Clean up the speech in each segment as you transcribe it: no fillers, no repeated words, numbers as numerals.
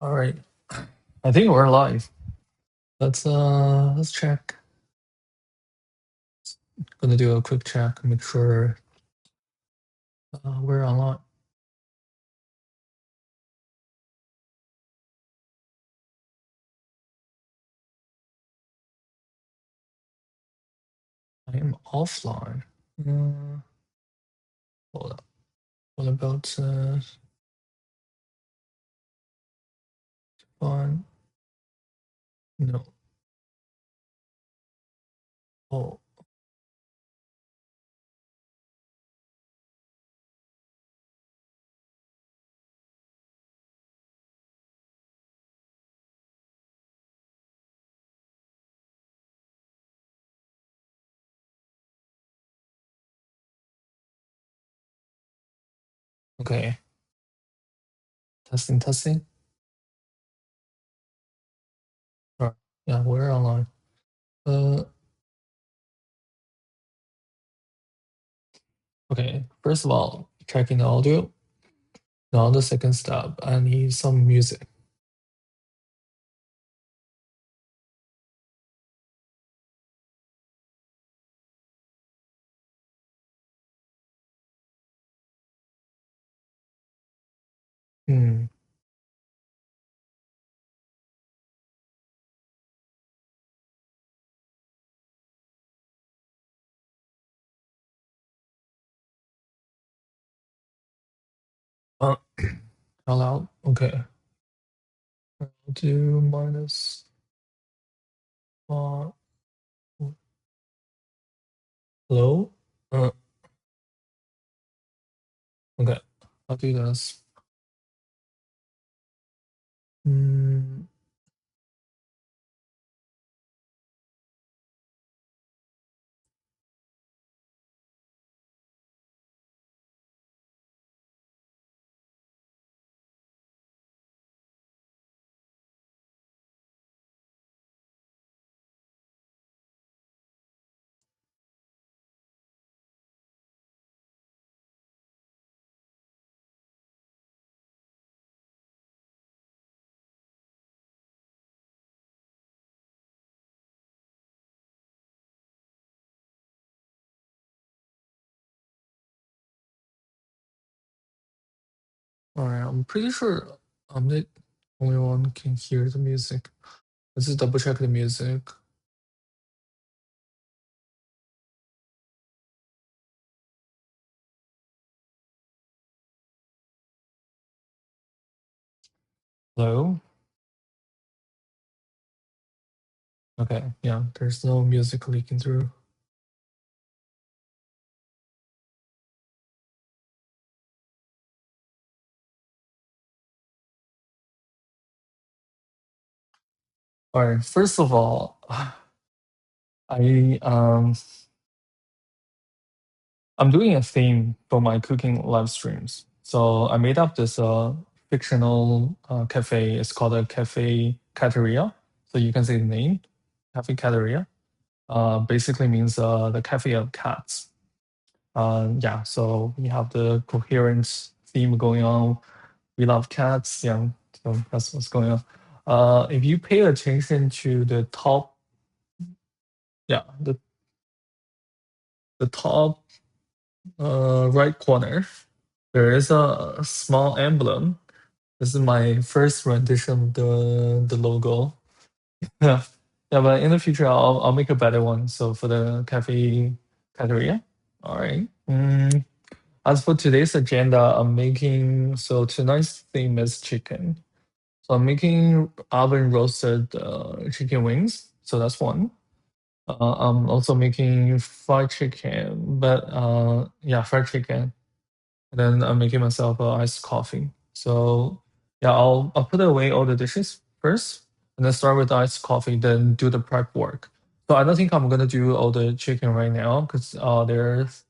All right. I think we're live. Let's check. Gonna do a quick check, make sure we're online. I am offline. Hold up. What about fine? No. Oh, okay. Testing, testing. All right. Yeah, we're online. Okay. First of all, checking the audio. Now the second step, I need some music. Hmm. Uh, Allow. Okay. I'll do minus. Hello. Uh, okay. I'll do this. Hmm. All right, I'm pretty sure I'm the only one can hear the music. Let's just double check the music. Hello? Okay, yeah, there's no music leaking through. All right, first of all, I I'm doing a theme for my cooking live streams. So I made up this fictional cafe. It's called a Cafe Cataria. So you can say the name, Cafe Cataria. Basically means the cafe of cats. Yeah, so we have the coherent theme going on. We love cats. Yeah, so that's what's going on. If you pay attention to the top, yeah, the top right corner, there is a small emblem. This is my first rendition of the logo. Yeah, yeah, but in the future I'll make a better one. So for the cafe Cataria. All right. As for today's agenda, I'm making so tonight's theme is chicken. So I'm making oven roasted chicken wings. So that's one. I'm also making fried chicken, but yeah, fried chicken. And then I'm making myself iced coffee. So yeah, I'll put away all the dishes first, and then start with the iced coffee, then do the prep work. So I don't think I'm gonna do all the chicken right now because there's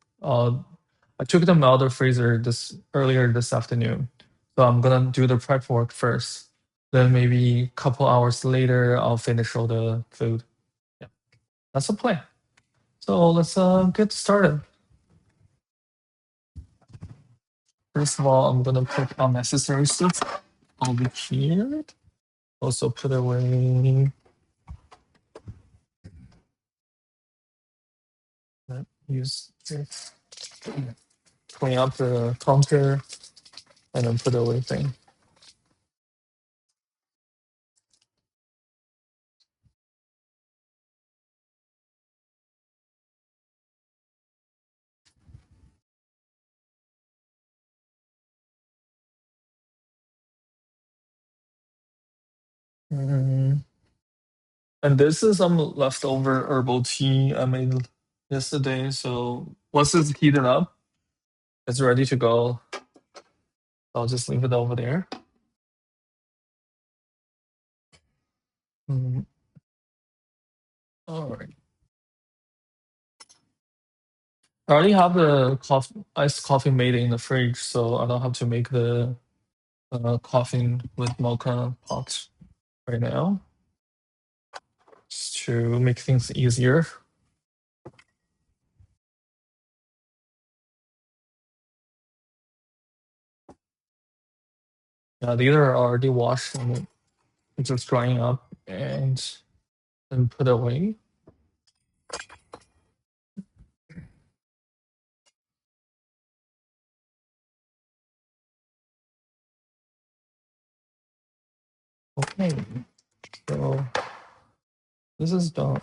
I took them out of the freezer this earlier this afternoon. So I'm gonna do the prep work first. Then maybe a couple hours later I'll finish all the food. Yeah, that's the plan. So let's get started. First of all, I'm gonna put unnecessary stuff. over here. Also put away. Use this. Clean up the counter and then put away thing. Mm. And this is some leftover herbal tea I made yesterday. So once it's heated up, it's ready to go. I'll just leave it over there. Mm. All right. I already have the iced coffee made in the fridge, so I don't have to make the coffee with mocha pot right now. Just to make things easier. Yeah, these are already washed and just drying up and then put away. Okay, so this is done.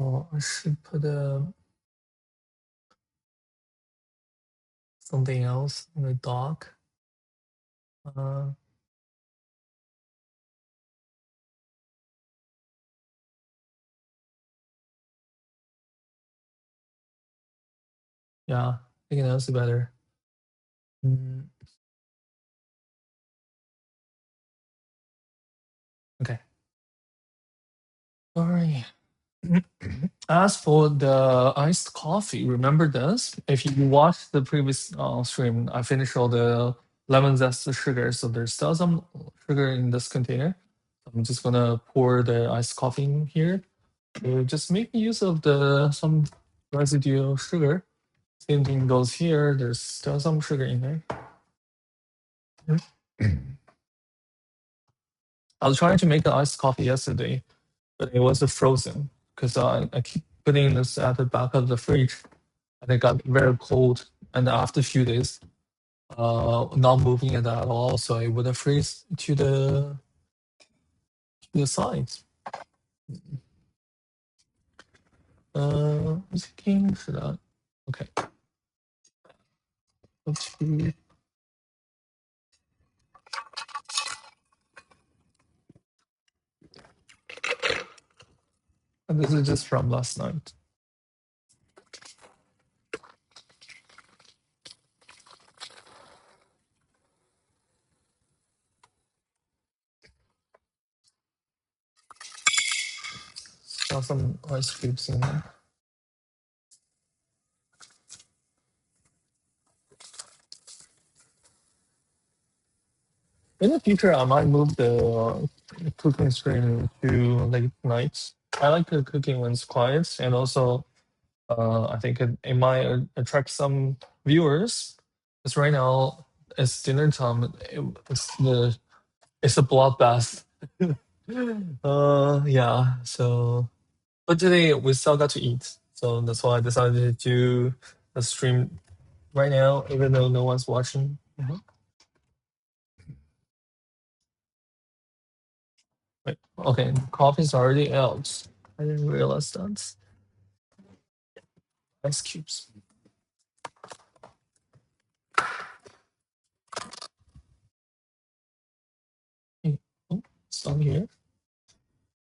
Oh, I should put something else in the dock. Uh, yeah, I think that's better. Mm, okay. All right. As for the iced coffee, remember this? If you watch the previous stream, I finished all the lemon zest sugar, so there's still some sugar in this container. I'm just gonna pour the iced coffee in here. Just make use of the some residual sugar. Same thing goes here. There's still some sugar in there. I was trying to make the iced coffee yesterday, but it was frozen because I keep putting this at the back of the fridge, and it got very cold. And after a few days, not moving it at all, so it would have freeze to the sides. I'm thinking should I? Okay. Okay. And this is just from last night. Got some ice cubes in there. In the future, I might move the cooking stream to late nights. I like the cooking when it's quiet, and also I think it might attract some viewers. Because right now it's dinner time. It's a bloodbath. Yeah. So, but today we still got to eat, so that's why I decided to do a stream right now, even though no one's watching. Mhm. Wait, okay, coffee's already out. I didn't realize that. Ice cubes. Hey, oh, it's down here.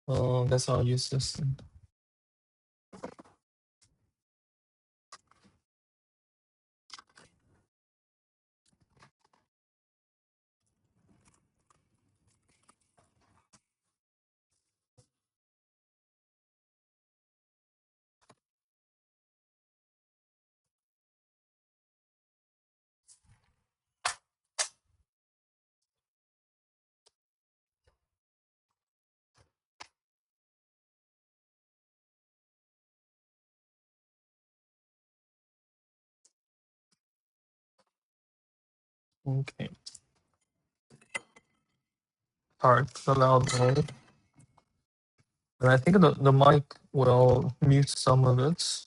Oh, guess I'll use this. Then. Okay. Start the loud mode. And I think the mic will mute some of it.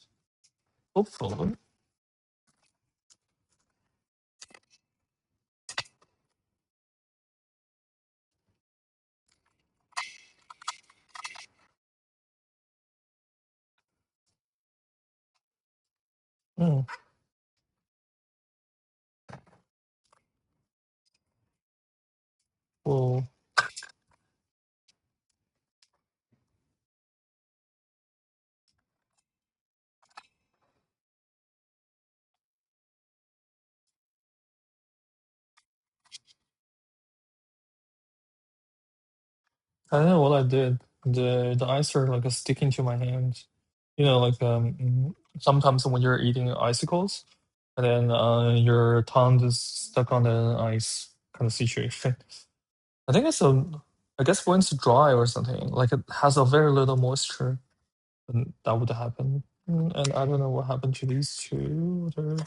Hopefully. Mm. Well, I don't know what I did. The ice are like sticking to my hands. You know, like sometimes when you're eating icicles, and then your tongue is stuck on the ice kind of situation. I think it's a. I guess when it's dry or something, like it has a very little moisture, and that would happen. And I don't know what happened to these two. They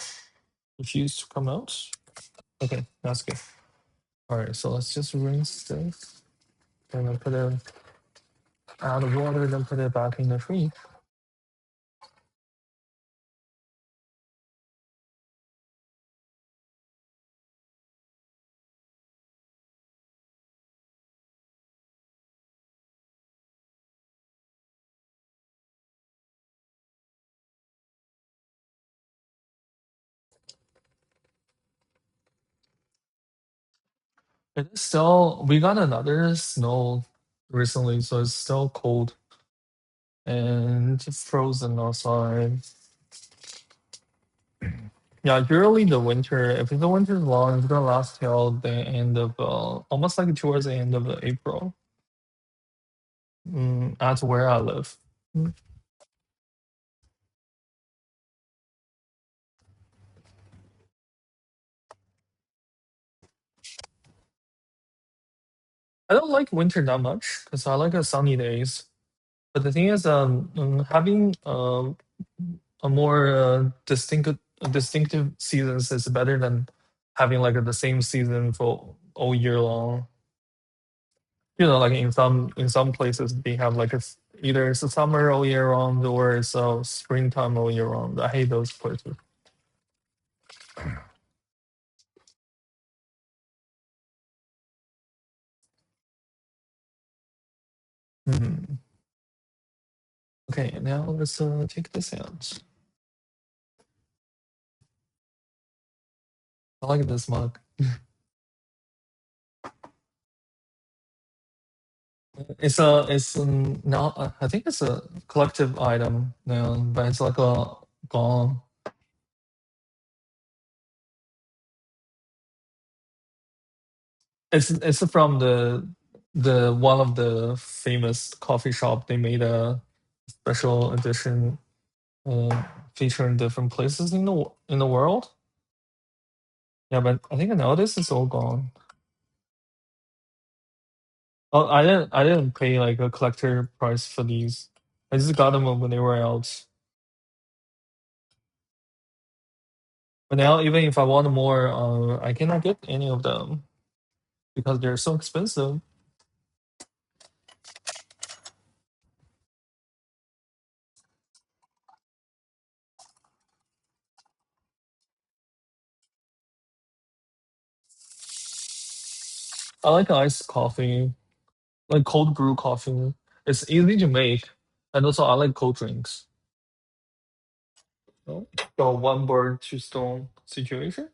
refused to come out. Okay, that's good. All right, so let's just rinse this, and then put it out of water, then put it back in the fridge. It's still, we got another snow recently, so it's still cold and frozen outside. Yeah, usually the winter, if the winter is long, it's gonna last till the end of, almost like towards the end of April, at where I live. Mm. I don't like winter that much because I like sunny days. But the thing is, having a more distinctive seasons is better than having like the same season for all year long. You know, like in some places they have like either it's a summer all year round or it's a springtime all year round. I hate those places. Mhm. Okay, now let's take this out. I like this mug. It's now I think it's a collective item now, but it's like a gone. It's from the one of the famous coffee shop. They made a special edition uh, featuring different places in the world. Yeah, but I think nowadays it's all gone. Oh, I didn't pay like a collector price for these. I just got them when they were out. But now even if I want more, I cannot get any of them because they're so expensive. I like iced coffee, like cold brew coffee. It's easy to make, and also I like cold drinks. So, so one bird, two stone situation.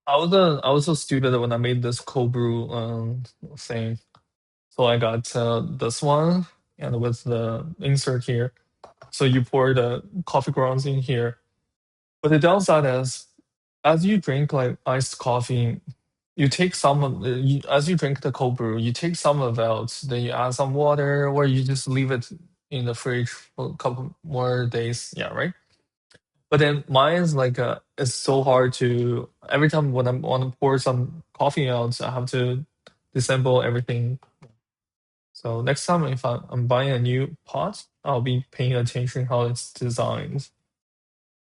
I was so stupid when I made this cold brew thing. So I got this one and with the insert here. So you pour the coffee grounds in here. But the downside is, as you drink like iced coffee, you take some of as you drink the cold brew, you take some of it out, then you add some water, or you just leave it in the fridge for a couple more days. Yeah, right. But then mine is like it's so hard to every time when I want to pour some coffee out, I have to disassemble everything. So next time if I'm buying a new pot, I'll be paying attention how it's designed.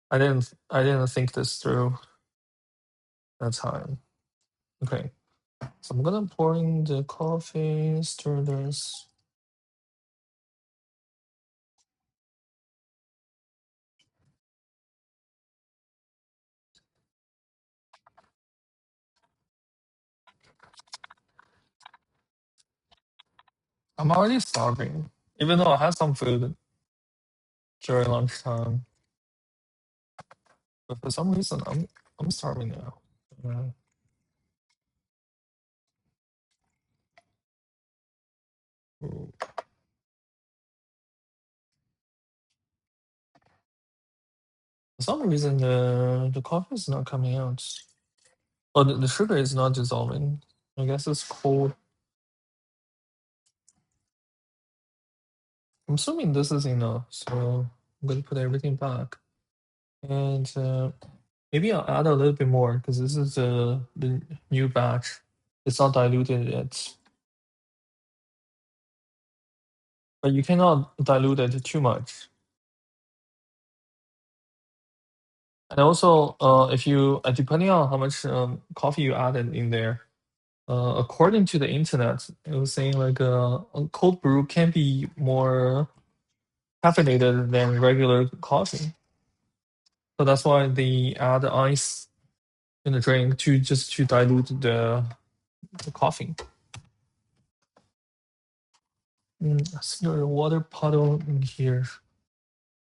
I didn't think this through that time. Okay. So I'm gonna pour in the coffee, stir this. I'm already starving, even though I had some food during lunchtime. But for some reason, I'm starving now. Uh, for some reason, the coffee is not coming out. Oh, the sugar is not dissolving. I guess it's cold. I'm assuming this is enough, so I'm gonna put everything back. And maybe I'll add a little bit more because this is the new batch. It's not diluted yet. But you cannot dilute it too much. And also, if you depending on how much coffee you added in there, according to the internet, it was saying like a cold brew can be more caffeinated than regular coffee. So that's why they add ice in the drink to just to dilute the coffee. I see a water puddle in here.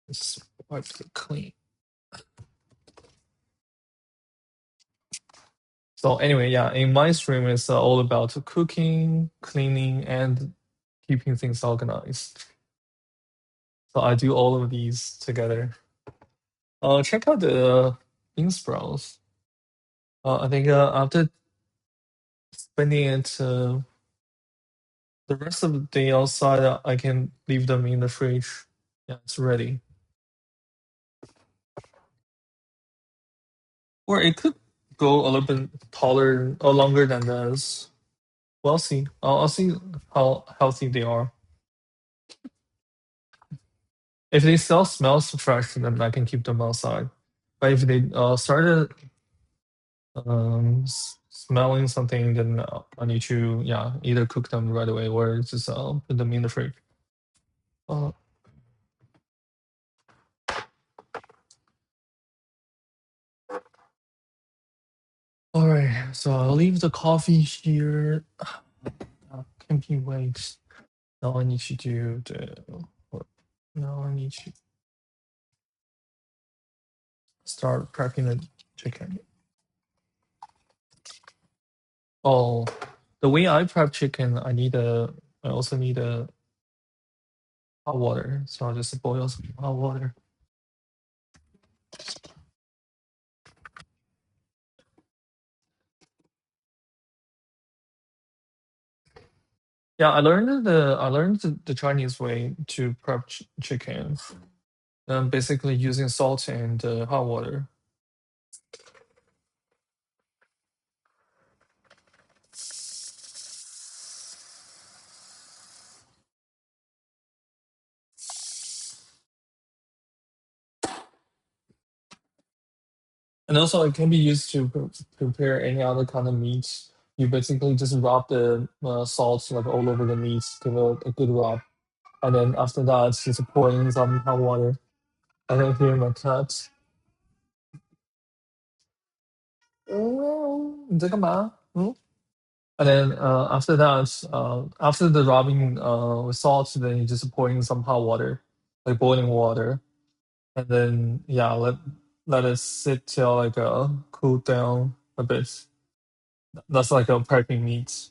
Let's wipe it clean. So anyway, yeah, in my stream, it's all about cooking, cleaning, and keeping things organized. So I do all of these together. Check out the bean sprouts. I think after spending it the rest of the day outside, I can leave them in the fridge. Yeah, it's ready. Or it could go a little bit taller or longer than this. We'll see. I'll see how healthy they are. If they still smells fresh, then I can keep them outside. But if they started smelling something, then I need to either cook them right away or just put them in the fridge. Uh, all right, so I'll leave the coffee here. Can be wait. Now I need to do the. Now I need to start prepping the chicken. Oh, the way I prep chicken, I also need a hot water. So I'll just boil some hot water. Yeah, I learned the Chinese way to prep chicken. Basically using salt and hot water. And also it can be used to prepare any other kind of meat. You basically just rub the salt like all over the meat, give it a good rub. And then after that, just pour in some hot water. I can hear my cat. 你在干嘛？嗯？ And then after that, after the rubbing with salt, then you just pour in some hot water, like boiling water, and then let it sit till like cool down a bit. That's like a prepping meat.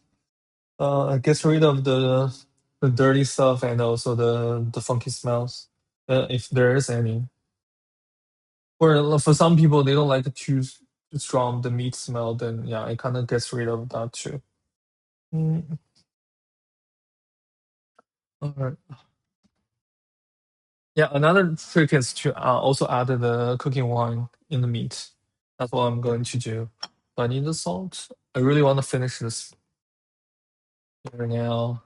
It gets rid of the dirty stuff and also the funky smells, if there is any. Or for some people, they don't like too strong the meat smell. Then yeah, it kind of gets rid of that too. Mm, all right. Yeah, another trick is to also add the cooking wine in the meat. That's what I'm going to do. So I need the salt. I really want to finish this here now.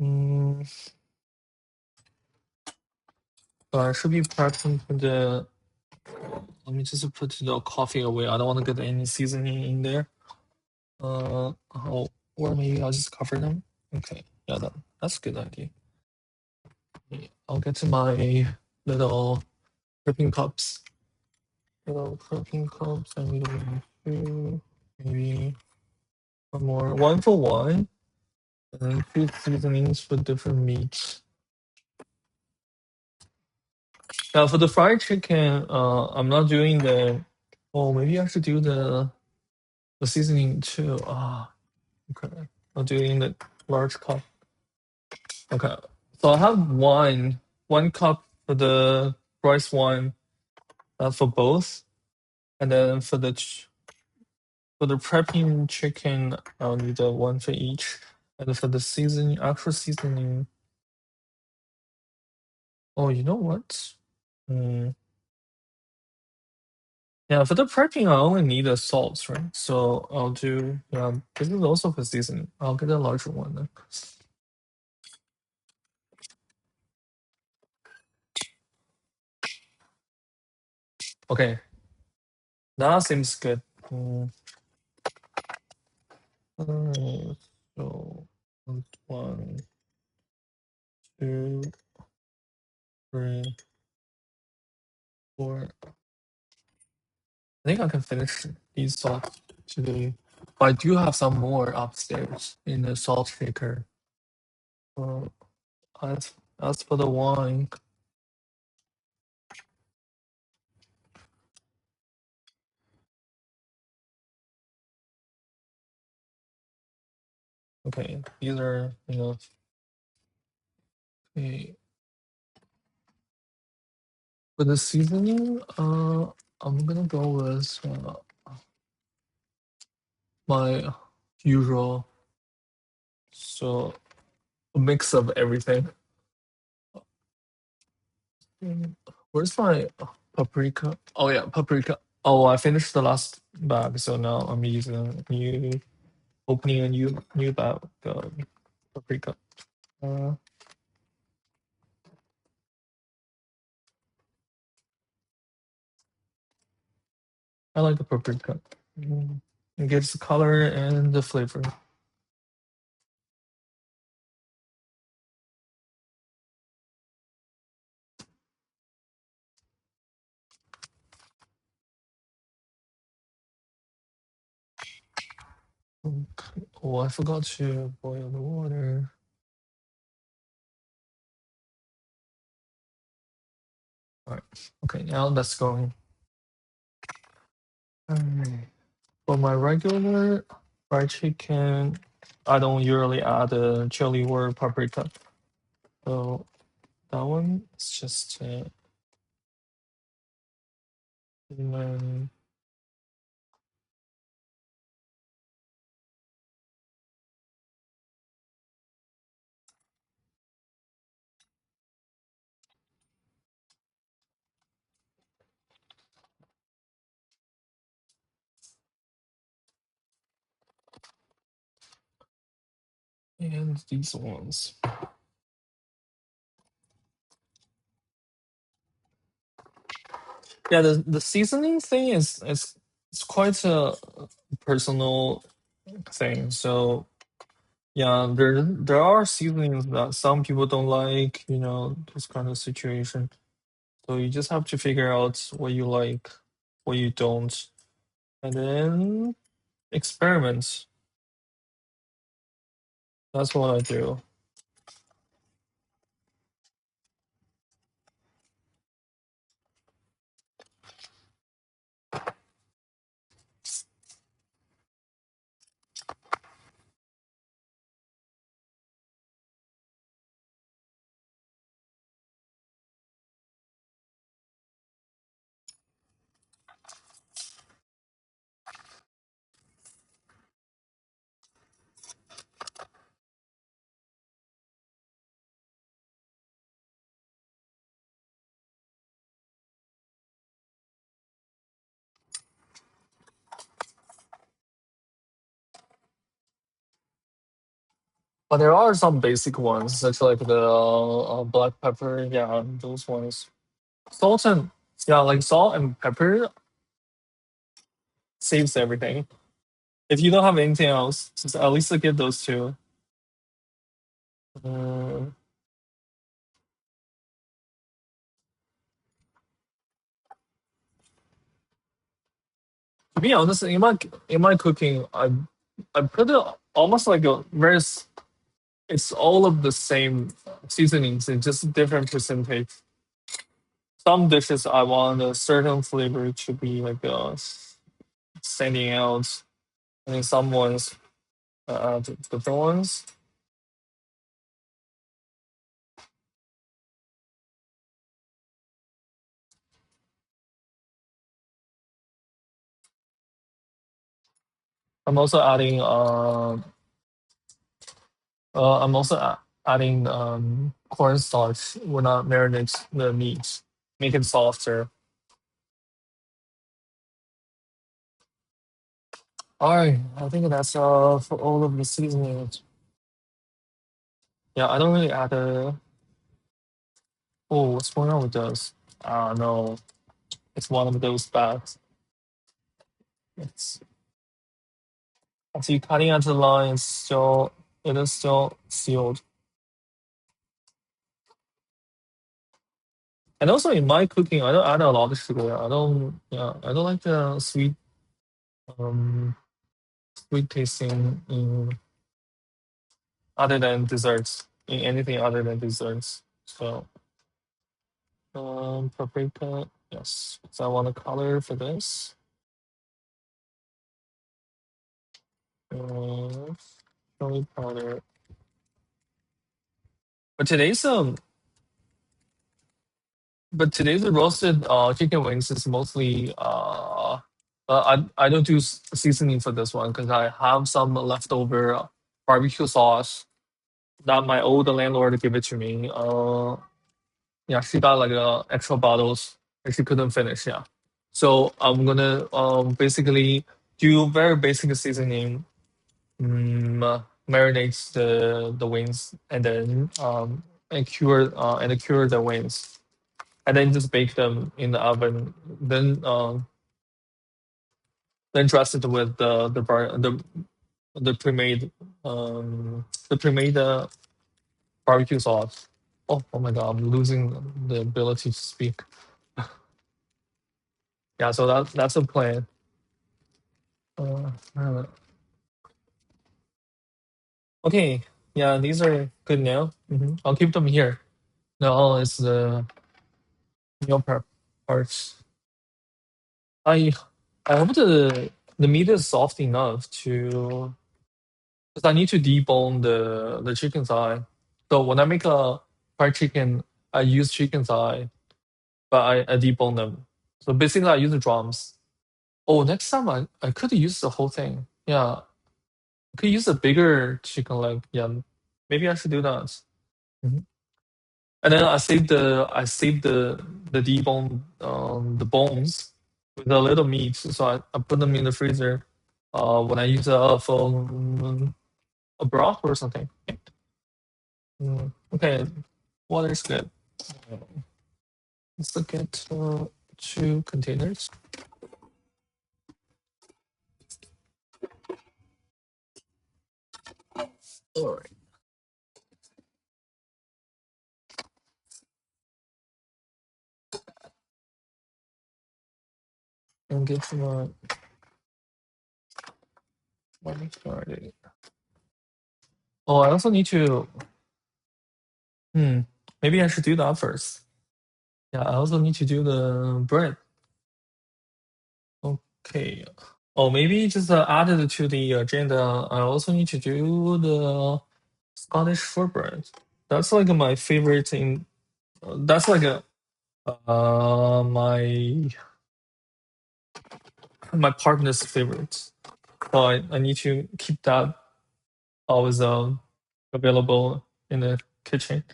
So I should be prepping for the. Let me just put the coffee away. I don't want to get any seasoning in there. Oh, or maybe I'll just cover them. Okay, yeah, that's a good idea. Okay, I'll get to my little prepping cups. Little prepping cups. I need two, maybe one more. One for one, and two seasonings for different meats. Now for the fried chicken, I'm not doing the. Oh, maybe I should do the seasoning too. Ah, okay. I'll do it in the large cup. Okay. So I have one cup for the rice wine, for both, and then for the prepping chicken, I'll need one for each, and for the seasoning, actual seasoning. Oh, you know what? Hmm. Yeah, for the prepping, I only need the salts, right? So I'll do. Yeah, this is also for seasoning. I'll get a larger one then. Okay, that seems good. So one, two, three, four. I think I can finish these salts today. But I do have some more upstairs in the salt shaker. Uh, as for the wine, okay, these are enough. Okay. For the seasoning, I'm gonna go with my usual, so a mix of everything. Where's my paprika? Oh yeah, paprika. Oh, I finished the last bag, so now I'm using opening a new bag of paprika. Uh, I like the paprika. It gives the color and the flavor. Okay. Oh, I forgot to boil the water. All right. Okay, now that's going. For my regular fried chicken, I don't usually add chili or paprika. So that one is just lemon. And these ones. Yeah, the seasoning thing is it's quite a personal thing. So yeah, there are seasonings that some people don't like, this kind of situation. So you just have to figure out what you like, what you don't, and then experiment. That's what I do. But there are some basic ones, such like the black pepper. Yeah, those ones. Salt and yeah, like salt and pepper saves everything. If you don't have anything else, just at least get those two. Uh, to be honest, in my cooking, I put it almost like a very. It's all of the same seasonings, it's just different percentage. Some dishes I want a certain flavor to be like standing out. I mean, some ones different ones. I'm also adding I'm also adding cornstarch when I marinate the meat, make it softer. All right, I think that's for all of the seasonings. Yeah, I don't really add a. Oh, what's going on with those? Ah, no, it's one of those bags. It's as you cutting at the line, it is still sealed. And also in my cooking, I don't add a lot of sugar. I don't like the um sweet tasting in other than desserts, in anything other than desserts. So paprika, yes. So I want a color for this. Chili powder. But today's roasted chicken wings is mostly I don't do seasoning for this one because I have some leftover barbecue sauce that my old landlord gave it to me. Yeah, she got like extra bottles and she couldn't finish. Yeah, so I'm gonna basically do very basic seasoning, marinate the wings, and then and cure the wings, and then just bake them in the oven. Then dress it with the pre-made barbecue sauce. Oh my god, I'm losing the ability to speak. Yeah, so that's the plan. Uh, okay, yeah, these are good now. I'll keep them here. Now is the meal prep parts. I I hope the meat is soft enough to because I need to debone the chicken thigh. So when I make a fried chicken, I use chicken thigh, but I debone them. So basically, I use the drums. Oh, next time I could use the whole thing. Yeah, I could use a bigger chicken leg. Yeah, maybe I should do that. Mhm. And then I saved the debone the bones with a little meat, so I put them in the freezer. When I use for a broth or something. Okay, water's good. Uh, Let's look at 2 containers. All right, and get my money started. Oh, I also need to. Hmm, maybe I should do that first. Yeah, I also need to do the bread. Okay. Oh, maybe just added to the agenda. I also need to do the Scottish shortbread. That's like my favorite thing. That's like a my partner's favorite. So I need to keep that always available in the kitchen.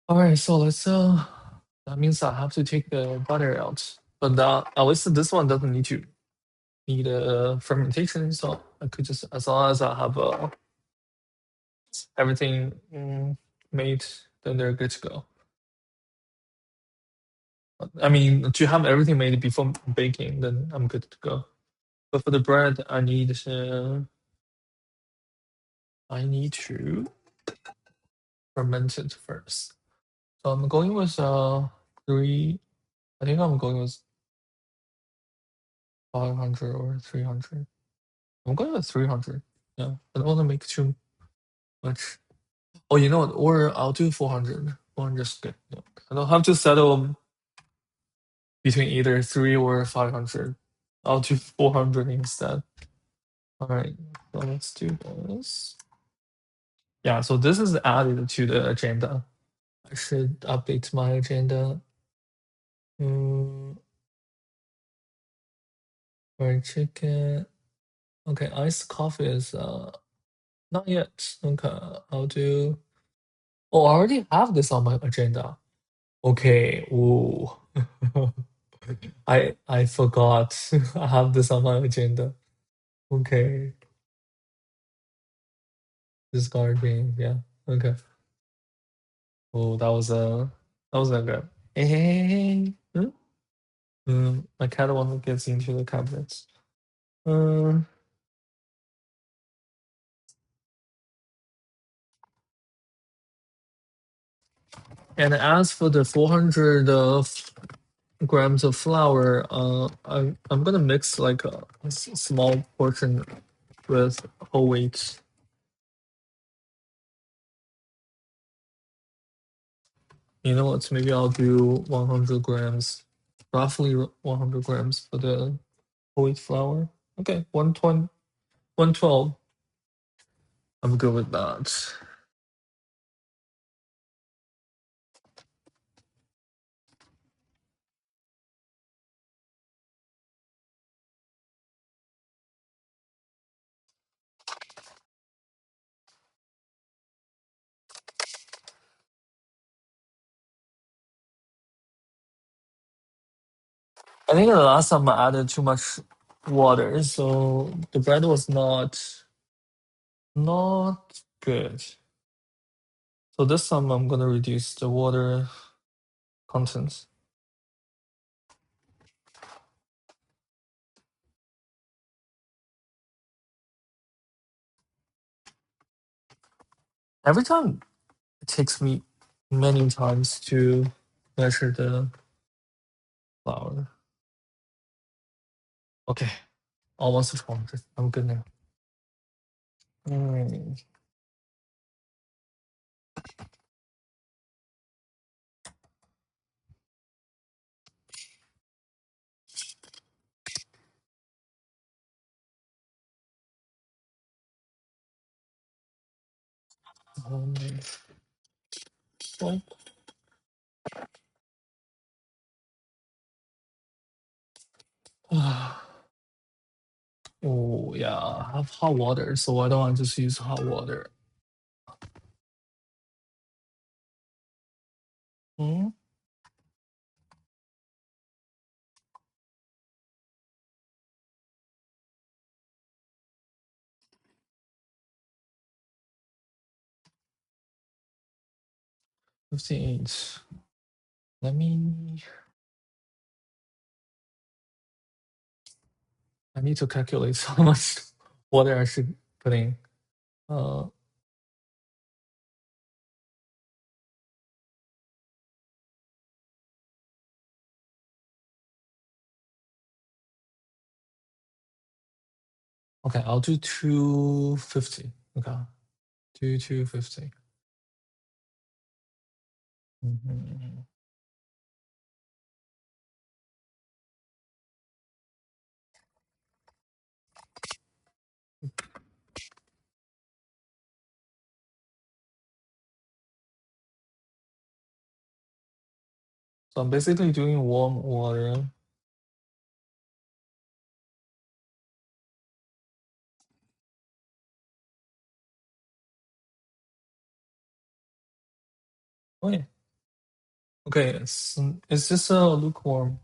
All right, so let's that means I have to take the butter out, but at least this one doesn't need a fermentation, so I could just as long as I have everything made, then they're good to go. I mean, to have everything made before baking, then I'm good to go. But for the bread, I need to ferment it first. So I'm going with 3. I think I'm going with 500 or 300. I'm going with 300. Yeah, I don't want to make too much. Oh, you know what? Or I'll do 400. 400 is good. Yeah. I don't have to settle between either 3 or 500. I'll do 400 instead. All right, so let's do this. Yeah, so this is added to the agenda. I should update my agenda. Fried chicken. Okay, iced coffee is not yet. Okay, I'll do. Oh, I already have this on my agenda. Okay. Ooh. I forgot. I have this on my agenda. Okay. Discarding. Yeah. Okay. Oh, that was a good. Hey. My cat one gets into the cabinets. And as for the 400 grams of flour, I'm gonna mix like a small portion with whole wheat. You know what? Maybe I'll do 100 grams, roughly 100 grams for the whole wheat flour. Okay, 120, 112. I'm good with that. I think the last time I added too much water, so the bread was not good. So this time I'm gonna reduce the water contents. Every time it takes me many times to measure the flour. Okay, almost 400. I'm good now. Alright. Oh, oh yeah, I have hot water, so why don't I just use hot water? 58. Let me. I need to calculate how much water I should put in. Uh, okay, I'll do 250. Okay, do 250. Mhm. So I'm basically doing warm water. Oh yeah. Okay, it's just lukewarm.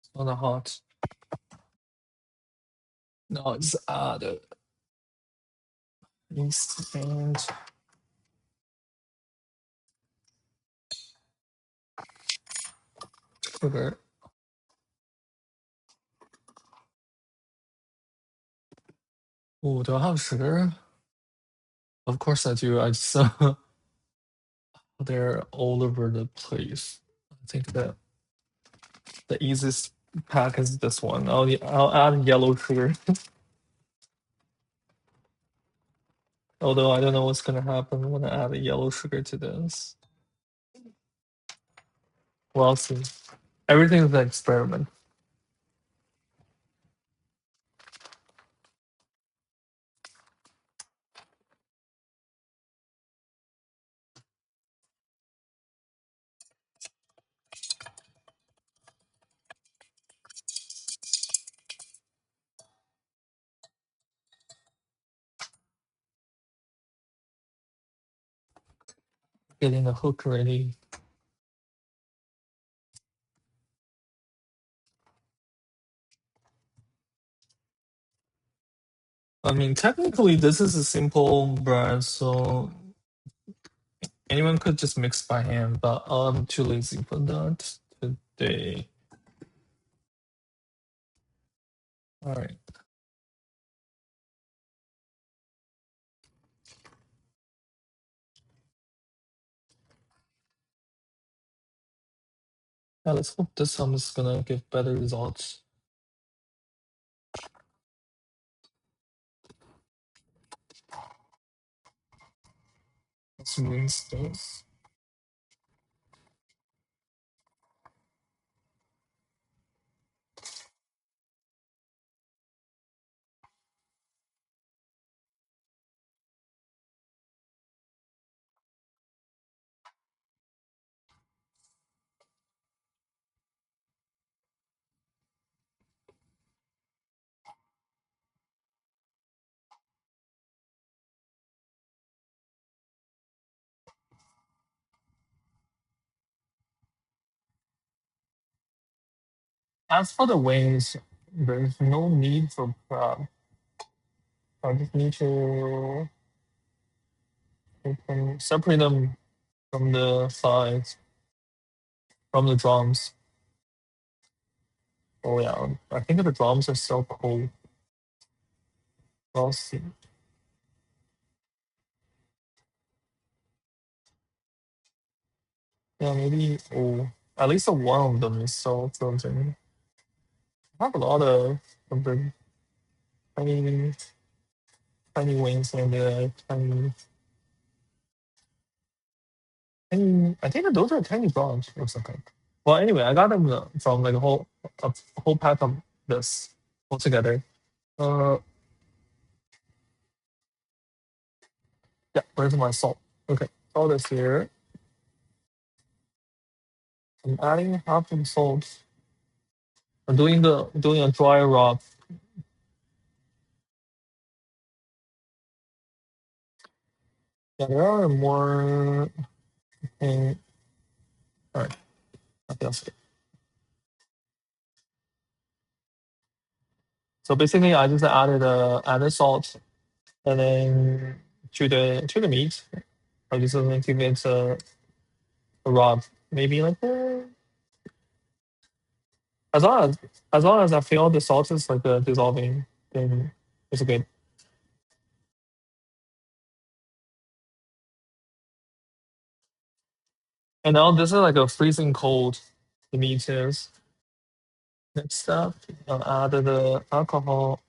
It's not hot. No, it's add yeast and sugar. Oh, do I have sugar? Of course I do. I just they're all over the place. I think that the easiest pack is this one. I'll add yellow sugar. Although I don't know what's gonna happen when I add a yellow sugar to this. Well, I'll see. Everything is an experiment. Getting the hook ready. I mean, technically, this is a simple bread, so anyone could just mix by hand, but I'm too lazy for that today. All right. Yeah, let's hope this one is gonna give better results. Let's rinse this. As for the wings, there's no need for prep. I just need to separate them from the sides, from the drums. Oh yeah, I think the drums are so cool. We'll see. Yeah, maybe. Oh, at least one of them is so frozen. I have a lot of the tiny, tiny wings and the tiny. I think that those are tiny drums or something. Well, anyway, I got them from like a whole pack of this altogether. Uh, yeah. Where's my salt? Okay, salt is here. I'm adding half of the salt. I'm doing a dry rub. Yeah, there are more. All right, okay, that's good. So basically, I just added salt and then to the meat. I just give it a rub. Maybe like as long as I feel the salt is like dissolving, then it's good. And now this is like a freezing cold. The meat is. Next up, I'll add the alcohol.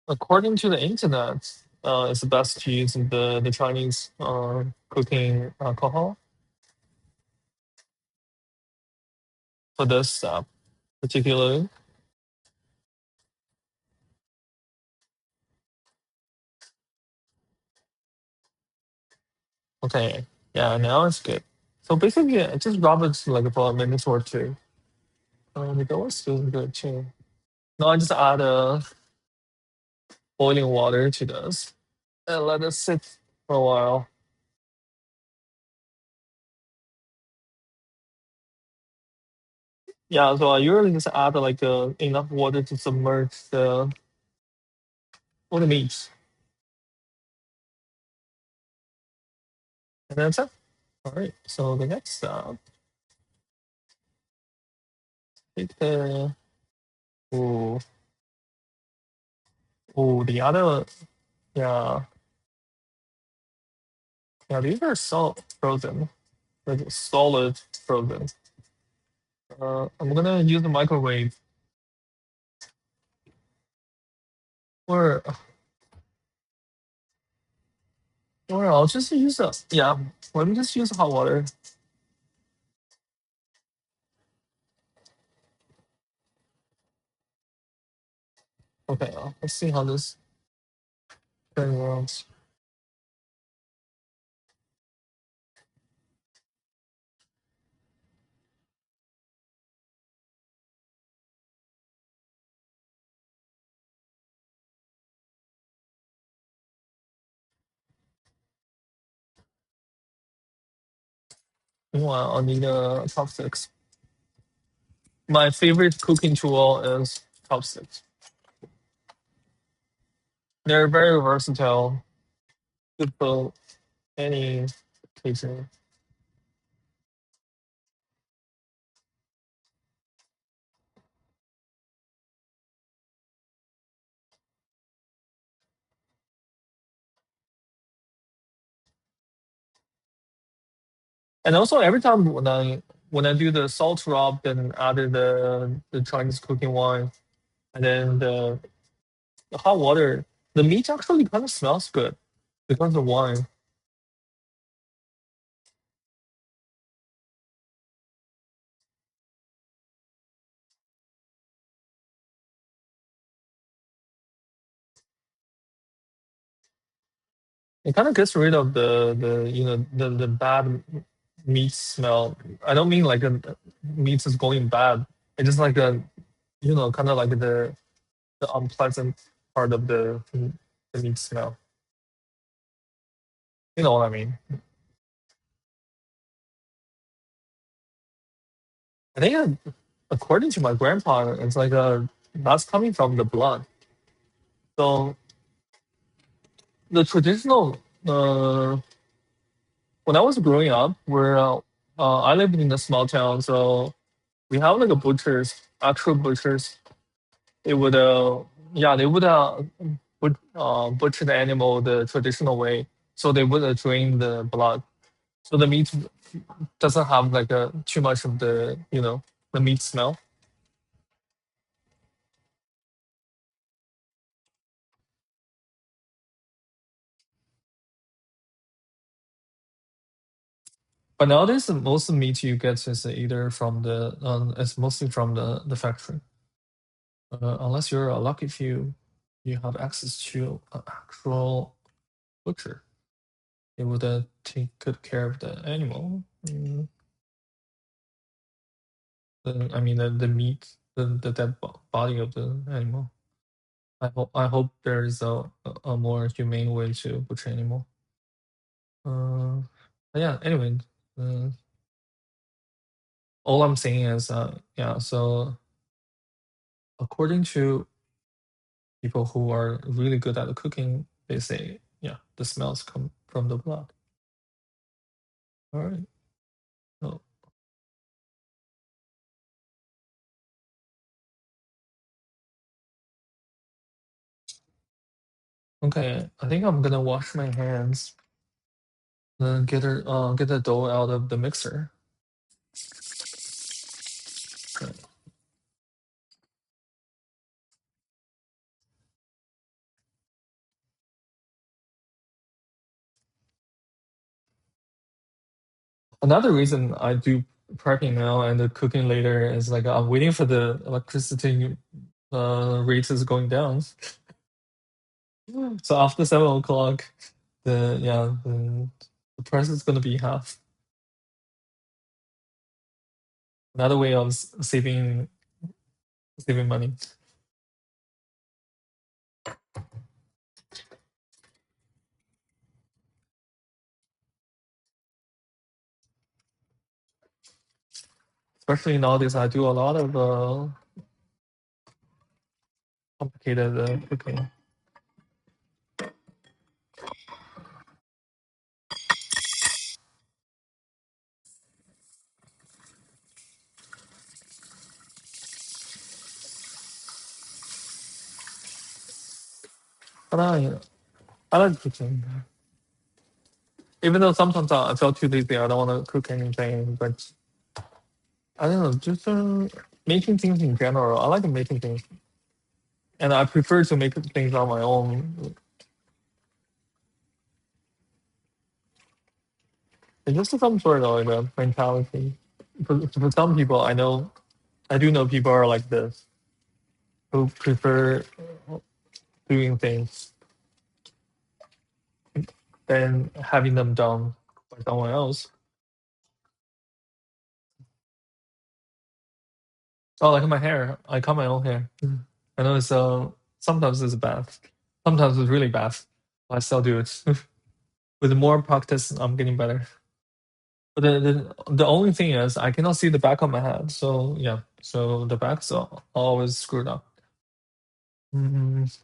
According to the internet, it's best to use the Chinese cooking alcohol for this step, particularly. Okay, yeah, now it's good. So basically, just rub it like for a minute or two. The dough is feeling good too. Now I just add boiling water to this and let it sit for a while. Yeah, so I usually just add like enough water to submerge all the meat, and that's it. All right. So the next step, take the oh the other yeah these are salt frozen, like solid frozen. I'm gonna use the microwave, or I'll just use yeah. Let me just use hot water. Okay, let's see how this thing works. Meanwhile, I'll need chopsticks. My favorite cooking tool is chopsticks. They're very versatile. Good for any occasion. And also, every time when I do the salt rub, then added the Chinese cooking wine, and then the hot water, the meat actually kind of smells good because of the wine. It kind of gets rid of the bad meat smell. I don't mean like the meat is going bad. It's just like a kind of like the unpleasant part of the meat smell. You know what I mean? I think according to my grandpa, it's like that's coming from the blood. So the traditional when I was growing up, where I lived in a small town, so we have like a butchers, actual butchers. They would they would butcher the animal the traditional way. So they would drain the blood, so the meat doesn't have like a too much of the meat smell. But nowadays, most of the meat you get is either from it's mostly from the factory. Unless you're a lucky few, you have access to an actual butcher. They would take good care of the animal. I mean, the meat, the dead body of the animal. I hope there is a more humane way to butcher animal. Uh, yeah. Anyway, uh, all I'm saying is, yeah. So according to people who are really good at cooking, they say, yeah, the smells come from the blood. All right. So, okay, I think I'm gonna wash my hands, then get the dough out of the mixer. Okay. Another reason I do prepping now and the cooking later is like I'm waiting for the electricity rates is going down. So after 7 o'clock, the price is gonna be half. Another way of saving money. Especially nowadays, I do a lot of complicated cooking. But I like cooking. Even though sometimes I feel too lazy, I don't want to cook anything. But I don't know, just making things in general. I like making things, and I prefer to make things on my own. It's just some sort of like a mentality. For some people, I do know people are like this who prefer doing things than having them done by someone else. Oh, like my hair. I cut my own hair. I know it's sometimes it's bad. Sometimes it's really bad. I still do it. With more practice, I'm getting better. But the only thing is I cannot see the back of my head. So yeah. So the back's always screwed up. Mhm.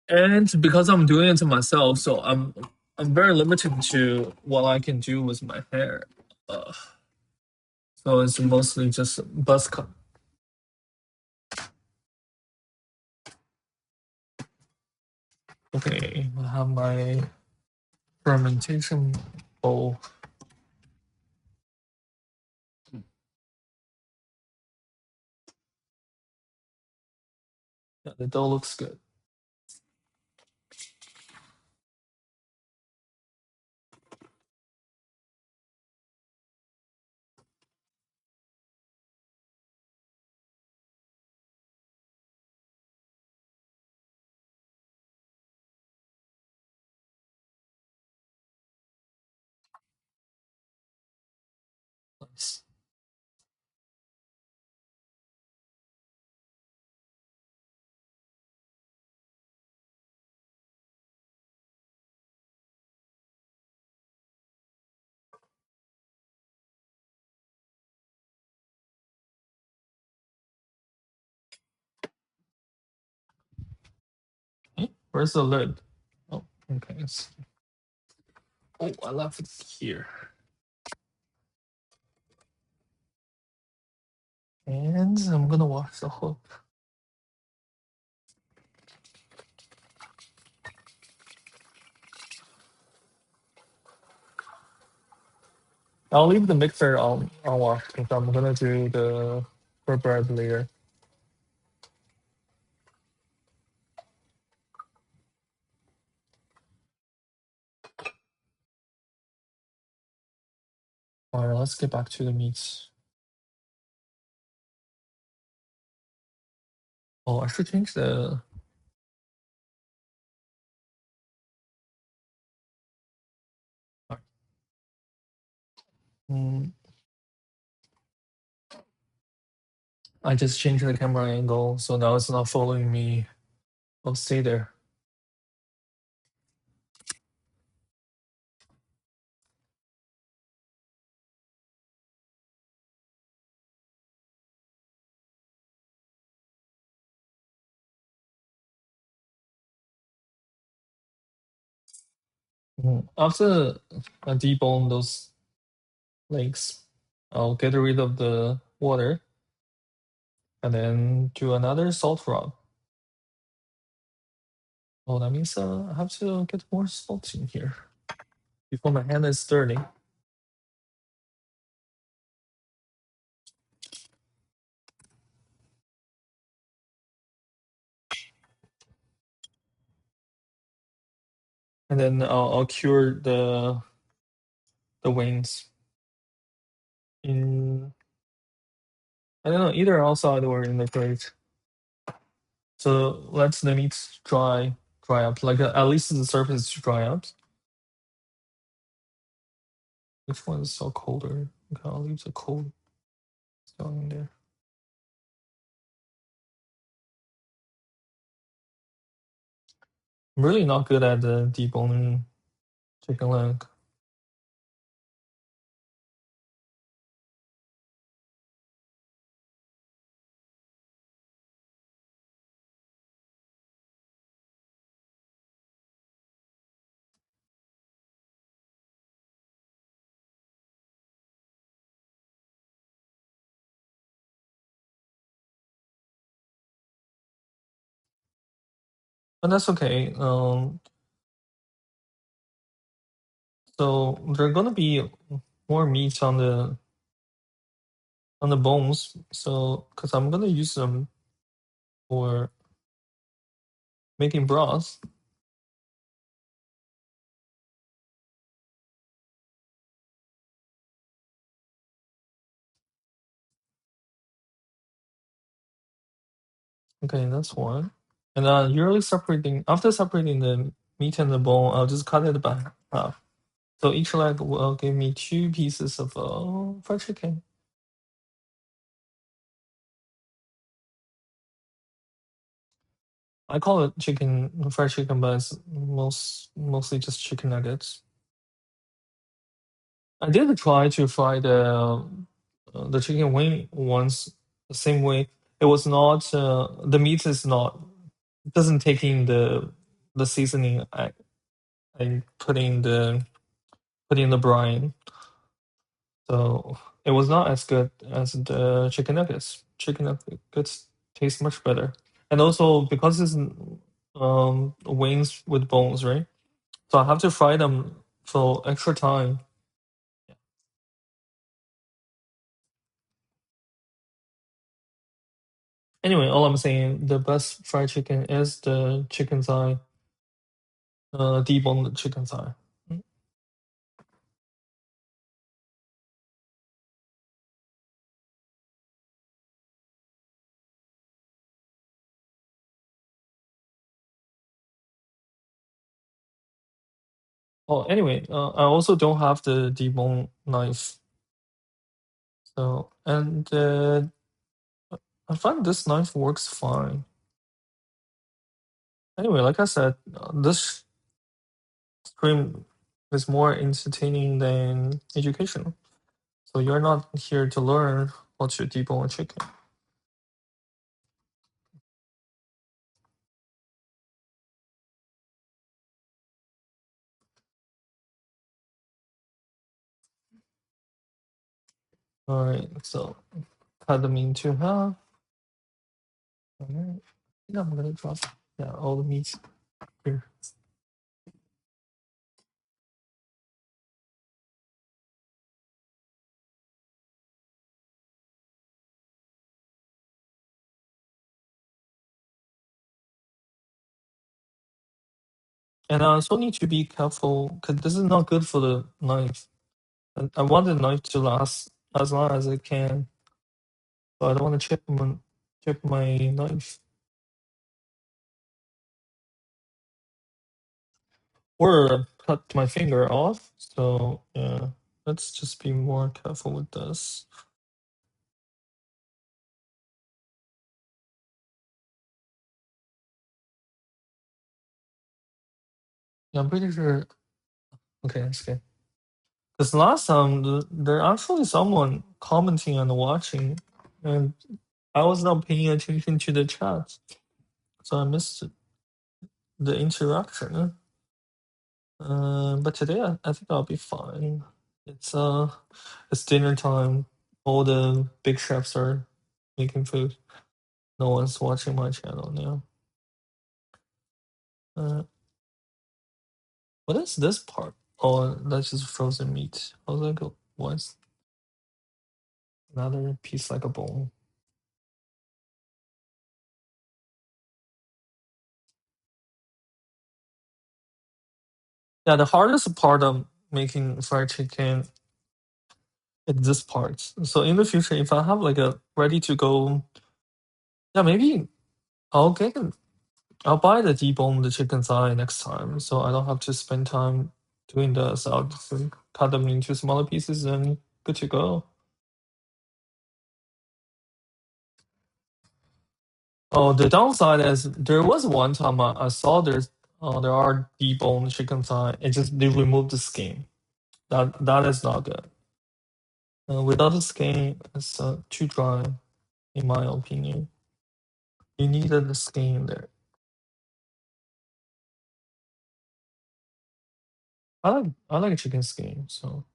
And because I'm doing it to myself, so I'm very limited to what I can do with my hair. Uh, so it's mostly just buzz cut. Okay, I have my fermentation bowl. Yeah, the dough looks good. Nice. Where's the lid? Oh, okay. Oh, I left it here. And I'm gonna wash the hook. I'll leave the mixer on wash because I'm gonna do the bread later. Alright, let's get back to the meats. Oh, I should change the. Mm, I just changed the camera angle, so now it's not following me. I'll stay there. After I debone those legs, I'll get rid of the water and then do another salt rub. Oh, that means I have to get more salt in here before my hand is dirty. And then I'll cure the wings in, I don't know, either outside or in the fridge. So let the meat dry up, like at least the surface dry up. Which one is so colder? Okay, I'll leave the cold still in there. I'm really not good at the deboning chicken leg. but that's okay. So there are gonna be more meat on the bones. So because I'm gonna use them for making broth. Okay, that's one. And usually separating after separating the meat and the bone, I'll just cut it by half. So each leg will give me 2 pieces of fried chicken. I call it fried chicken, but it's mostly just chicken nuggets. I did try to fry the chicken wing once the same way. It was not the meat is not doesn't take in the seasoning I put in the brine, so it was not as good as the chicken nuggets. Chicken nuggets taste much better, and also because it's wings with bones, right? So I have to fry them for extra time. Anyway, all I'm saying, the best fried chicken is the chicken thigh, deboned chicken thigh. Mm. Oh, anyway, I also don't have the debone knife. So, and I find this knife works fine. Anyway, like I said, this stream is more entertaining than educational. So you're not here to learn what to debone a chicken. All right, so cut them into half. All right, I think I'm gonna drop all the meat here. And I also need to be careful because this is not good for the knife. And I want the knife to last as long as it can, so I don't want to chip my knife or cut my finger off. So yeah, let's just be more careful with this. Yeah, I'm pretty sure. Okay, that's good. Because last time there actually someone commenting and watching, and I was not paying attention to the chat, so I missed the interaction. But today I think I'll be fine. It's it's dinner time. All the big chefs are making food. No one's watching my channel now. What is this part? Oh, that's just frozen meat. I was like, what's another piece like a bone? Yeah, the hardest part of making fried chicken is this part. So in the future, if I have like a ready to go, yeah, maybe I'll get I'll buy the deboned chicken thigh next time, so I don't have to spend time doing this. I'll just cut them into smaller pieces and good to go. Oh, the downside is there was one time I saw there are deboned chicken thigh. It just they removed the skin. That is not good. Without the skin, it's too dry, in my opinion. You needed the skin in there. I like chicken skin, so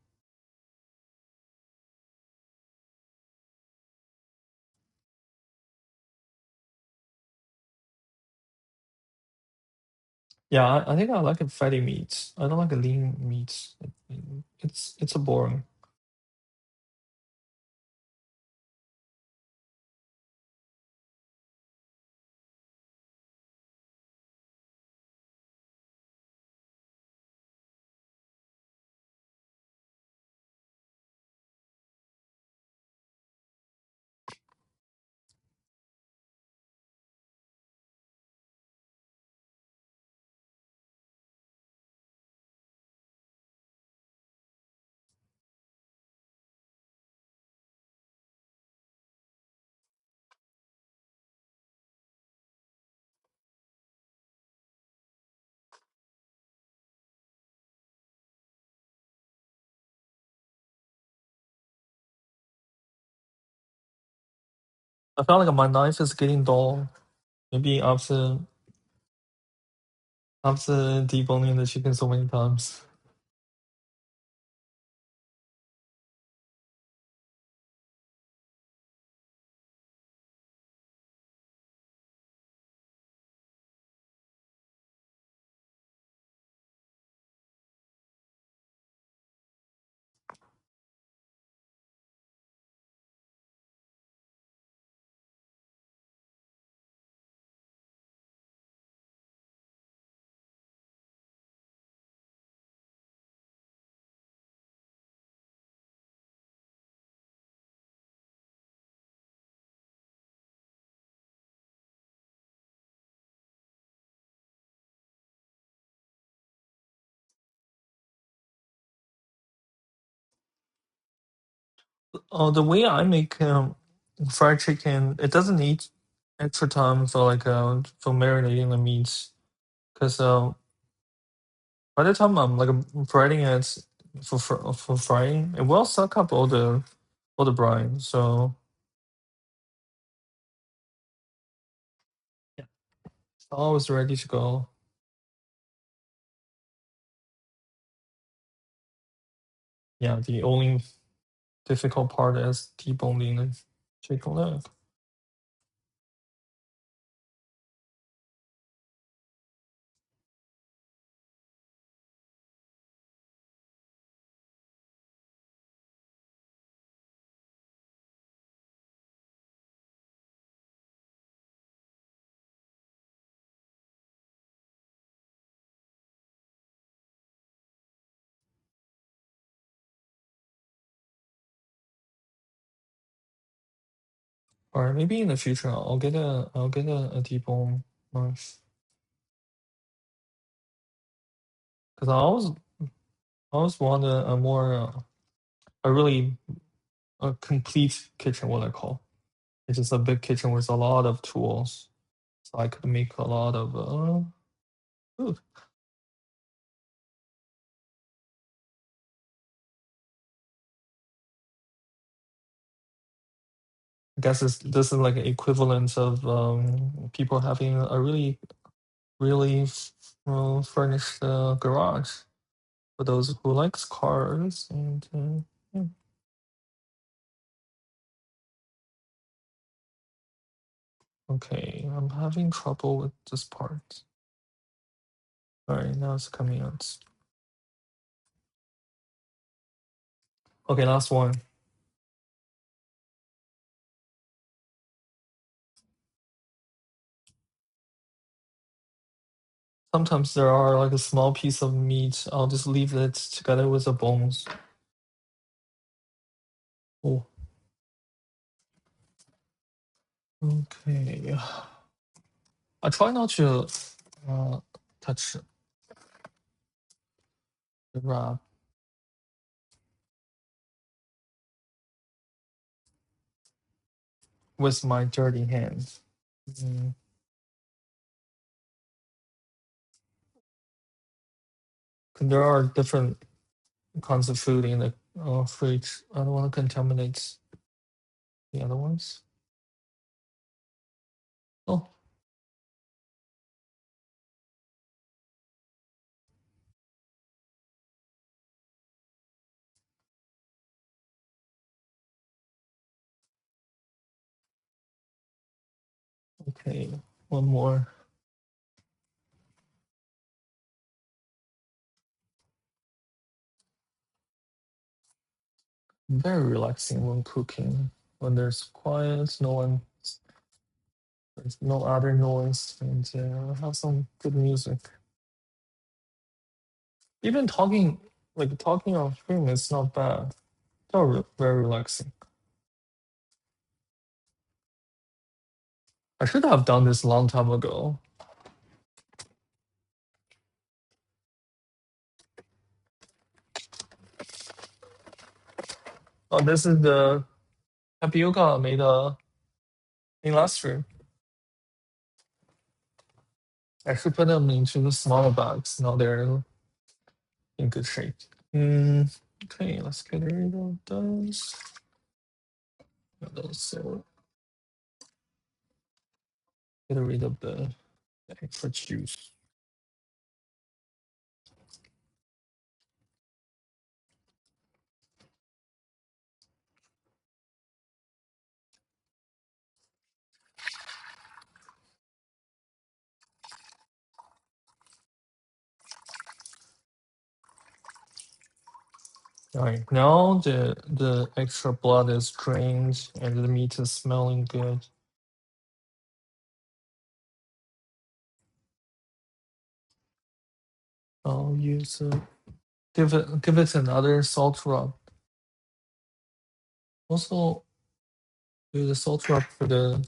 Yeah, I think I like a fatty meat. I don't like a lean meat. It's a boring. I felt like my knife is getting dull. Maybe after deboning the chicken so many times. The way I make fried chicken, it doesn't need extra time for for marinating the meats. Because by the time I'm frying it for frying, it will suck up all the brine. So yeah, it's always ready to go. Yeah, the only difficult part is deboning the chicken leg. Or maybe in the future I'll get a debone knife. Because I always want a more a really a complete kitchen, what I call. It's just a big kitchen with a lot of tools, so I could make a lot of food. I guess this is like an equivalent of people having a really furnished garage for those who likes cars and yeah. Okay, I'm having trouble with this part. All right, now it's coming out. Okay, last one. Sometimes there are like a small piece of meat. I'll just leave it together with the bones. Oh, okay. I try not to touch the wrap with my dirty hands. Mm. There are different kinds of food in the fridge. I don't want to contaminate the other ones. Oh, okay. One more. Very relaxing when cooking. When there's quiet, there's no other noise, and have some good music. Even talking, like talking on stream, is not bad. Very relaxing. I should have done this a long time ago. Oh, this is the tapioca I made in last stream. I should put them into the smaller bags. Now they're in good shape. Okay, let's get rid of those. And also get rid of the extra juice. All right, now the extra blood is drained and the meat is smelling good. I'll use give it another salt rub. Also, do the salt rub for the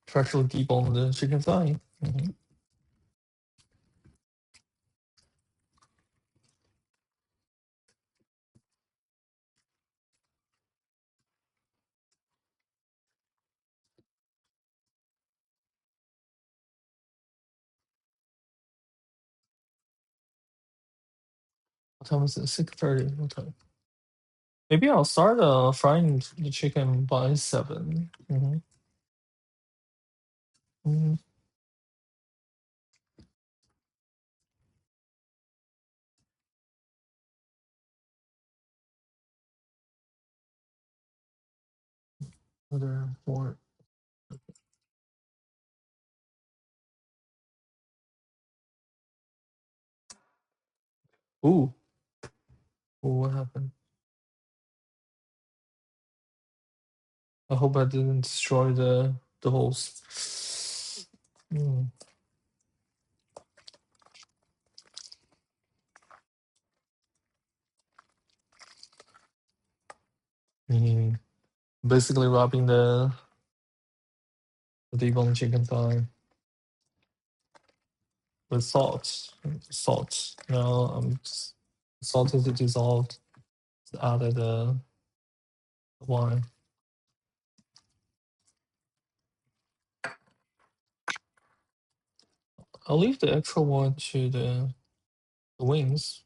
freshly deboned chicken thigh. Mm-hmm. 6:30. Okay. Maybe I'll start frying the chicken by 7. Mm-hmm. Mm-hmm. Another 4. Ooh. Ooh, what happened? I hope I didn't destroy the holes. Mm. Mm. Basically rubbing the deboned chicken thigh with salt. Salt. Now salt is dissolved. Added the wine. I'll leave the extra one to the wings.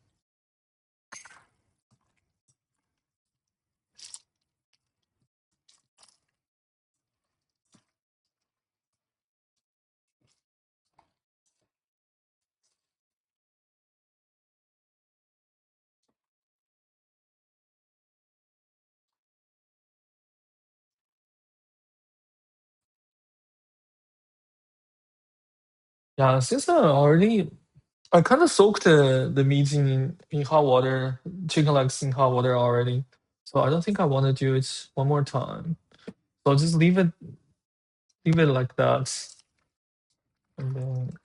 Yeah, since I kind of soaked the meat in hot water, chicken legs in hot water already. So I don't think I want to do it one more time. So I'll just leave it like that. And then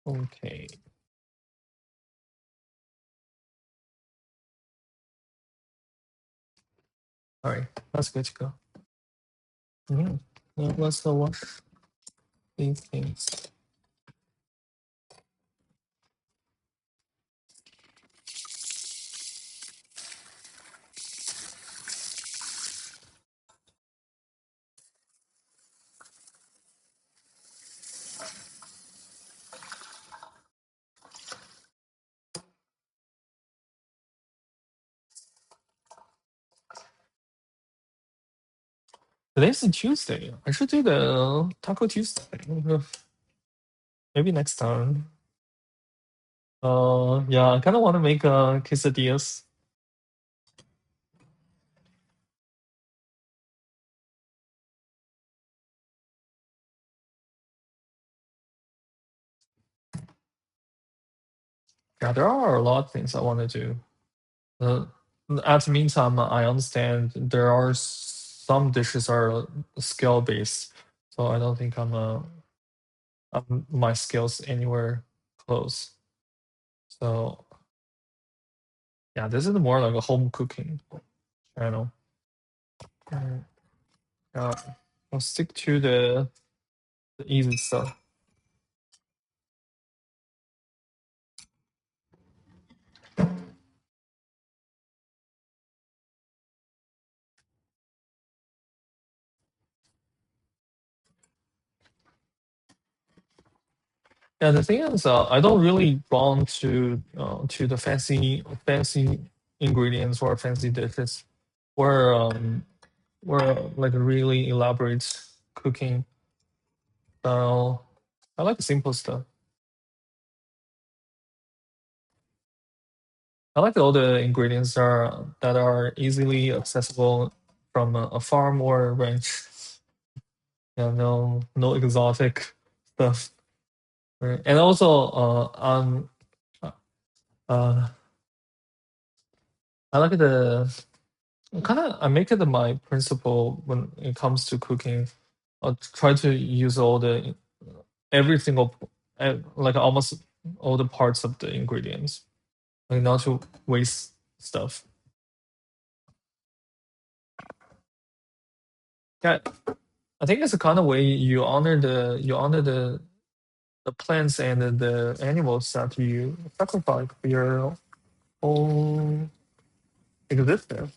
okay. All right, that's good to go. Now let's wash these things. Today's a Tuesday. I should do the Taco Tuesday. Maybe next time. Yeah, I kind of want to make quesadillas. Yeah, there are a lot of things I want to do. Uh, at the meantime, I understand there are some dishes are skill based, so I don't think my skills anywhere close. So yeah, this is more like a home cooking channel. Yeah, I'll stick to the easy stuff. Yeah, the thing is, I don't really drawn to the fancy ingredients or fancy dishes, or like a really elaborate cooking style. I like the simple stuff. I like all the ingredients that are easily accessible from a farm or a ranch. Yeah, no exotic stuff. Right. And also, uh, uh, I like the kind of I make it my principle when it comes to cooking. I'll try to use all the every single like almost all the parts of the ingredients, like not to waste stuff. Yeah, I think it's the kind of way you honor the plants and the animals that you sacrifice for your own existence.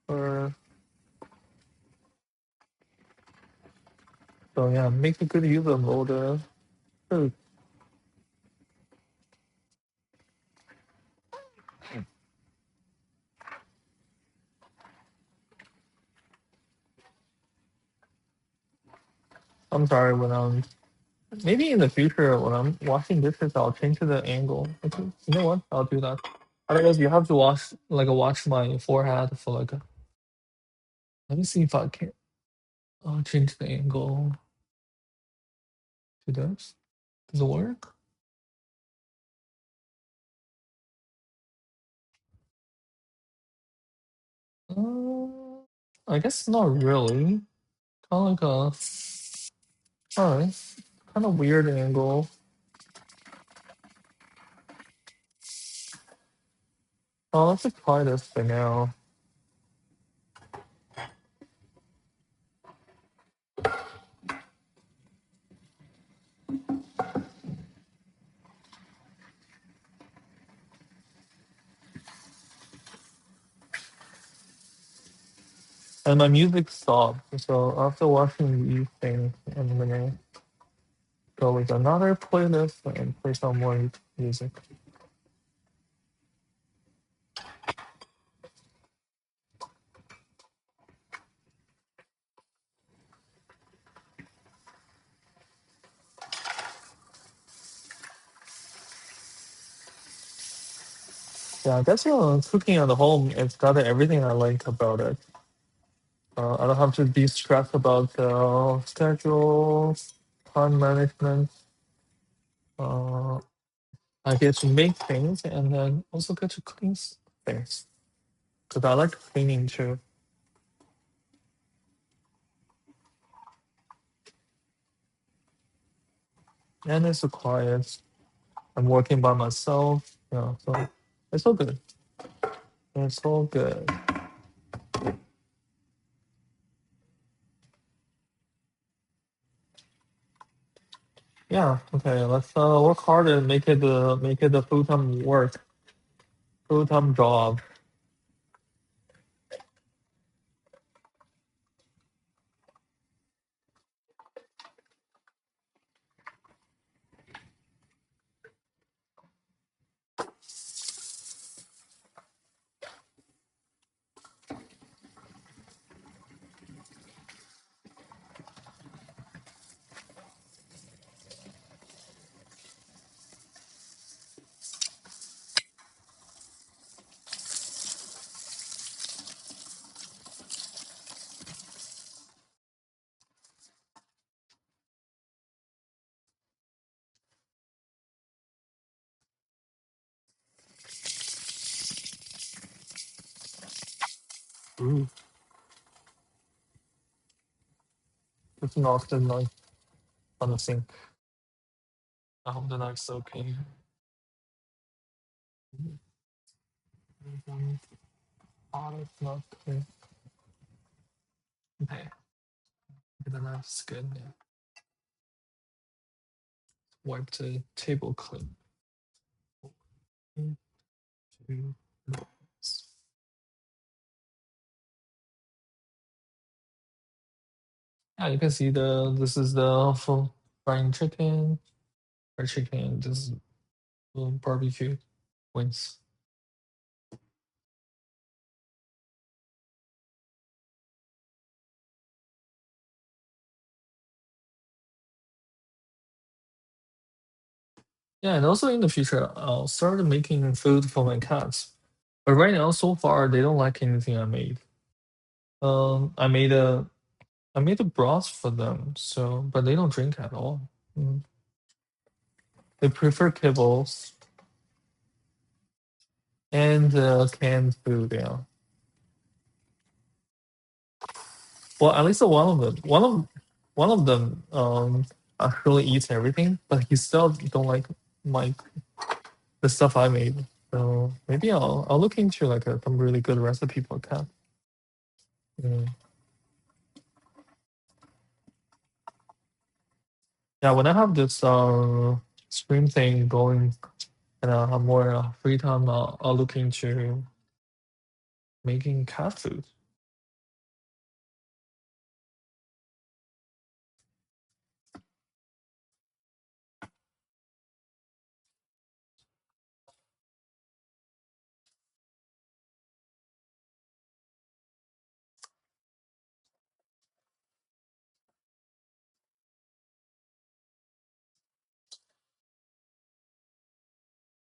Or so yeah, make a good use of all the food. I'm sorry when I'm maybe in the future when I'm washing dishes I'll change the angle. Okay, you know what? I'll do that. Otherwise you have to watch my forehead for like a, let me see if I can change the angle to this. Does it work? I guess not really. Kind of like a alright, kind of weird angle. Oh, let's try this for now. And my music stopped, so after watching these things, I'm gonna go with another playlist and play some more music. Yeah, I guess cooking at home, it's got everything I like about it. I don't have to be stressed about the schedule, time management. Uh, I get to make things and then also get to clean things. Because I like cleaning too. And it's quiet. I'm working by myself. Yeah, so it's all good. It's all good. Yeah, okay. Let's work hard and make it a full time work, full time job. Ooh. If not, then I on the sink. I hope the knife's okay. It's not okay. Okay, the knife's good. Yeah. Wipe the table clean. 1, 2, 3. Yeah, you can see this is the full frying chicken or chicken. This is barbecue wings. Yeah, and also in the future, I'll start making food for my cats. But right now, so far, they don't like anything I made. I made a broth for them, so but they don't drink at all. Mm. They prefer kibbles and canned food. Yeah. Well, at least one of them. One of them actually eats everything, but he still don't like my the stuff I made. So maybe I'll look into like some really good recipe for cat. Mm. Yeah, when I have this stream thing going and I have more free time, I'll look into making cat food.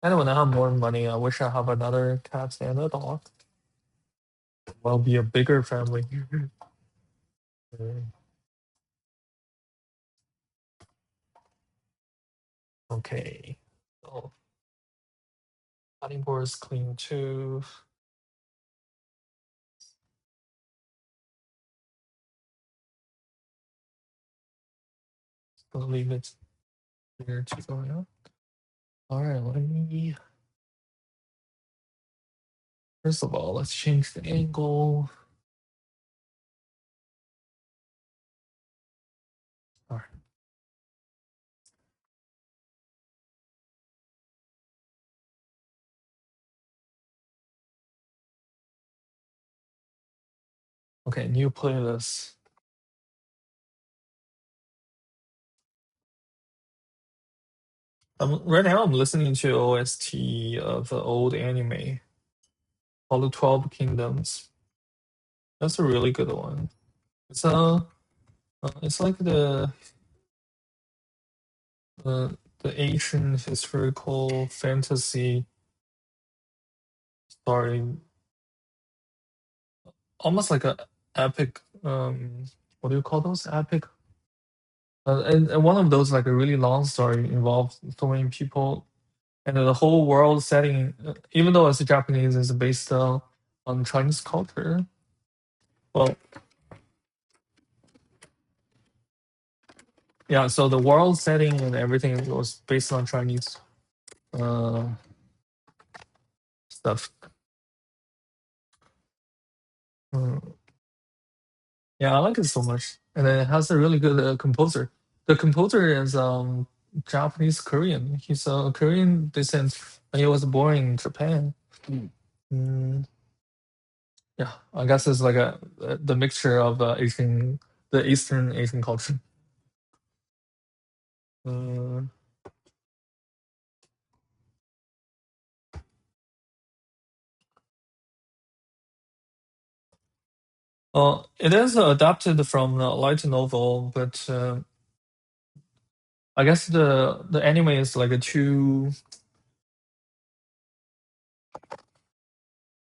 And when I have more money, I wish I have another cat and a dog. Will be a bigger family. Mm. Okay. So cutting board is clean too. Gonna leave it here to go out. All right, let me. First of all, let's change the angle. All right. Okay, new playlist. Right now I'm listening to OST of the old anime, all the 12 Kingdoms. That's a really good one. It's like uh, the Asian historical fantasy story, almost like a epic. What do you call those? Epic. And one of those like a really long story involves so many people, and the whole world setting, even though it's Japanese, is based on Chinese culture. Well, yeah. So the world setting and everything was based on Chinese uh, stuff. Uh, yeah, I like it so much, and it has a really good composer. The composer is Japanese Korean. He's a Korean descent, and he was born in Japan. Mm, yeah, I guess it's like the mixture of the Eastern Asian culture. Uh, it is adapted from the light novel, but I guess the anime is like a too.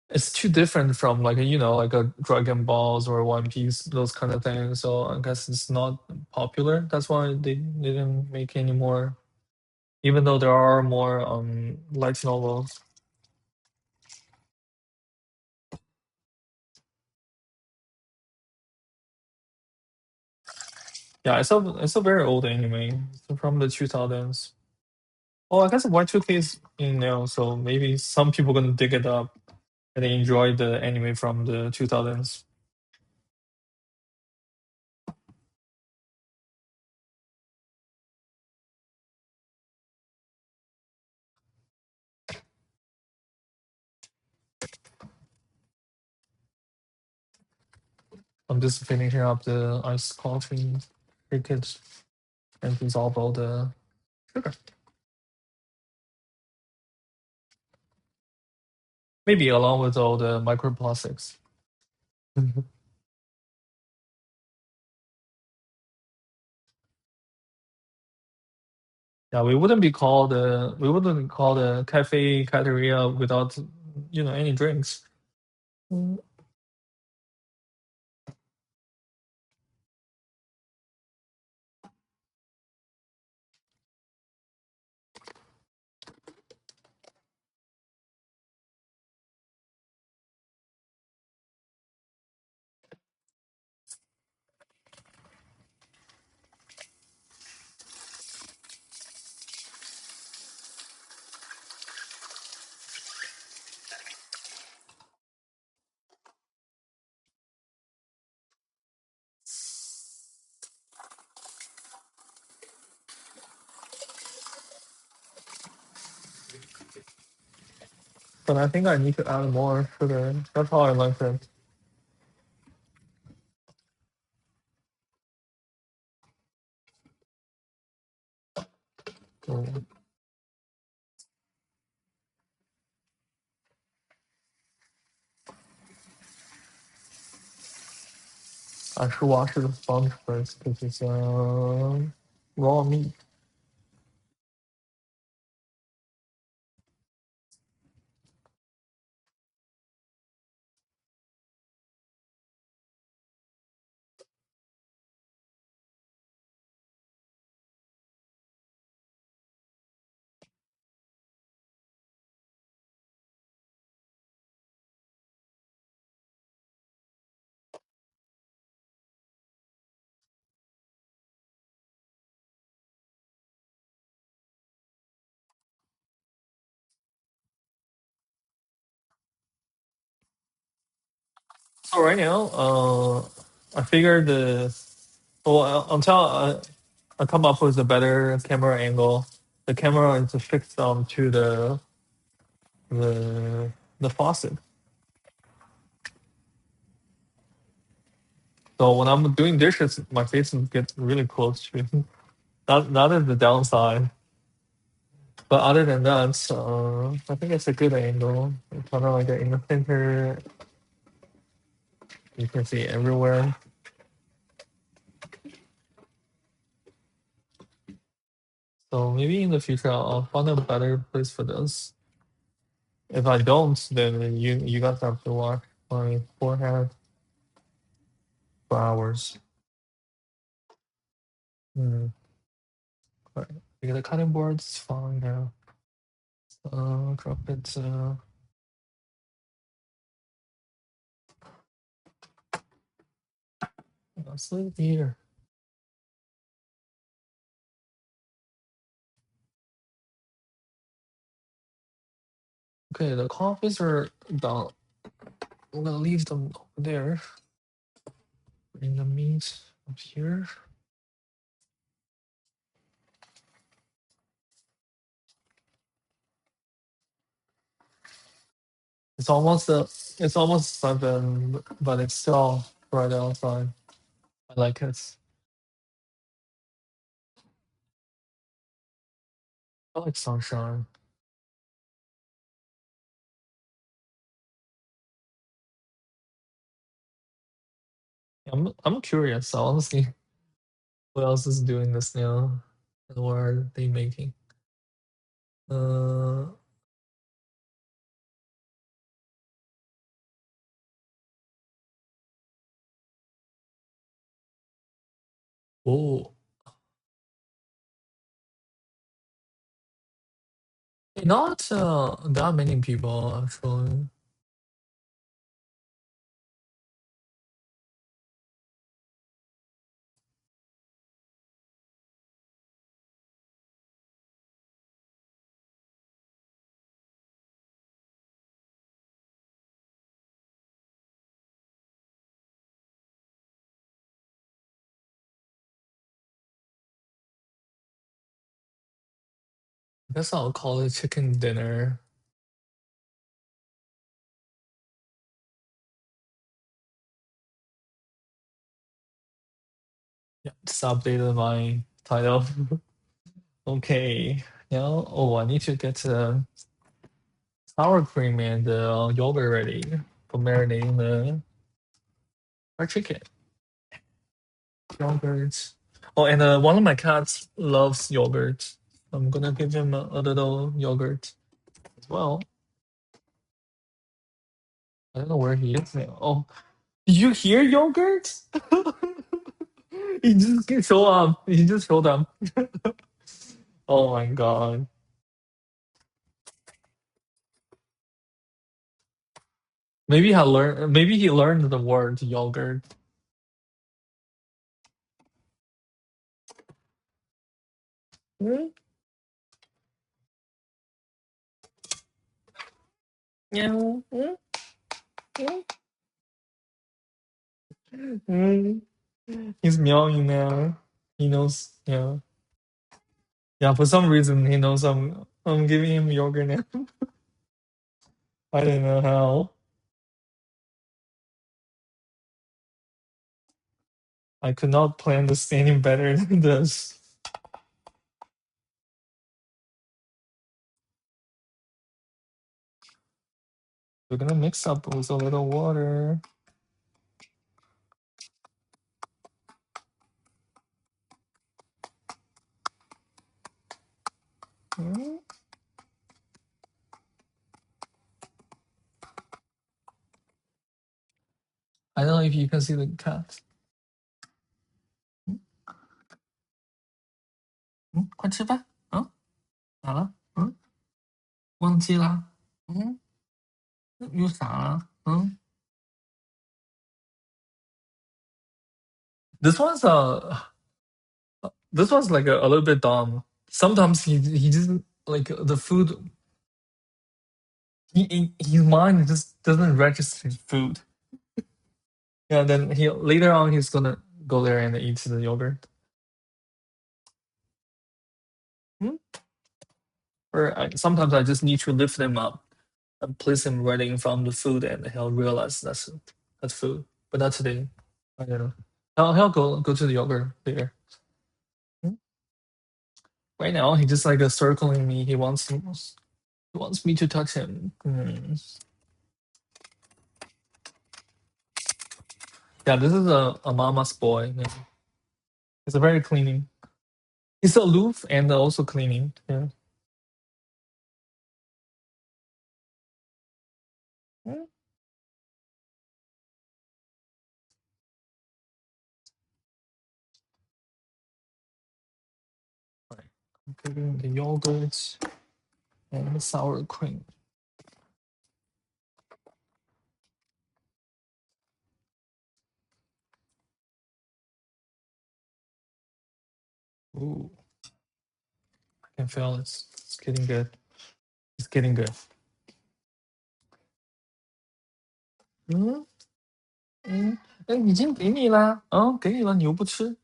It's too different from like like a Dragon Balls or One Piece, those kind of things. So I guess it's not popular. That's why they didn't make any more, even though there are more light novels. Yeah, it's a very old anime. It's from the 2000s. Oh, I guess Y2K is in now, so maybe some people gonna dig it up and they enjoy the anime from the 2000s. I'm just finishing up the iced coffee, tickets, and dissolve all the sugar. Maybe along with all the microplastics. Yeah, we wouldn't call the cafe Cataria without any drinks. Mm. But I think I need to add more sugar. That's how I like it. So 还是 wash the sponge first because it's raw meat. So right now, I figured until I come up with a better camera angle, the camera is fixed onto the the faucet. So when I'm doing dishes, my face gets really close to it. That is the downside. But other than that, I think it's a good angle. It's kind of like in the center. You can see everywhere. So maybe in the future I'll find a better place for this. If I don't, then you guys have to watch my forehead for hours. Hmm. Right. The cutting board's fine now. Drop it. Let's leave it here. Okay, the coffees are done. I'm gonna leave them over there. Bring the meat up here. It's almost 7, but it's still bright outside. I like it. I like sunshine. I'm curious. I want to see who else is doing this now and what are they making. Uh oh, not that many people actually. guess I'll call it chicken dinner. Yeah, just updated my title. Okay. Now, oh, I need to get sour cream and yogurt ready for marinating the our chicken. Yogurt. Oh, and one of my cats loves yogurt. I'm gonna give him a little yogurt as well. I don't know where he is now. Oh, did you hear yogurt? He just showed up. He just showed up. Oh my god. Maybe I learned. Maybe he learned the word yogurt. Mm, meow, mm, mm. He's meowing now. He knows. Yeah. Yeah. For some reason, he knows I'm giving him yogurt now. I don't know how. I could not plan this any better than this. We're gonna mix up with a little water. Mm. I don't know if you can see the cat. 快吃吧。咋了？忘记啦？又傻了？This one's this one's like a little bit dumb. Sometimes he just like the food. His mind just doesn't register food. Yeah, then he later on he's gonna go there and eat the yogurt. Or sometimes I just need to lift them up and place him right in front of the food, and he'll realize that's food. But not today. I don't know. He'll go to the yogurt later. Hmm? Right now, he just like circling me. He wants me to touch him. Yeah, this is a mama's boy. Yeah. He's a very cleaning. He's aloof and also cleaning. Yeah. Hmm? Right. I'm putting the yogurt and the sour cream. Ooh, I can feel it's getting good. It's getting good. 已经给你啦，给你了，你又不吃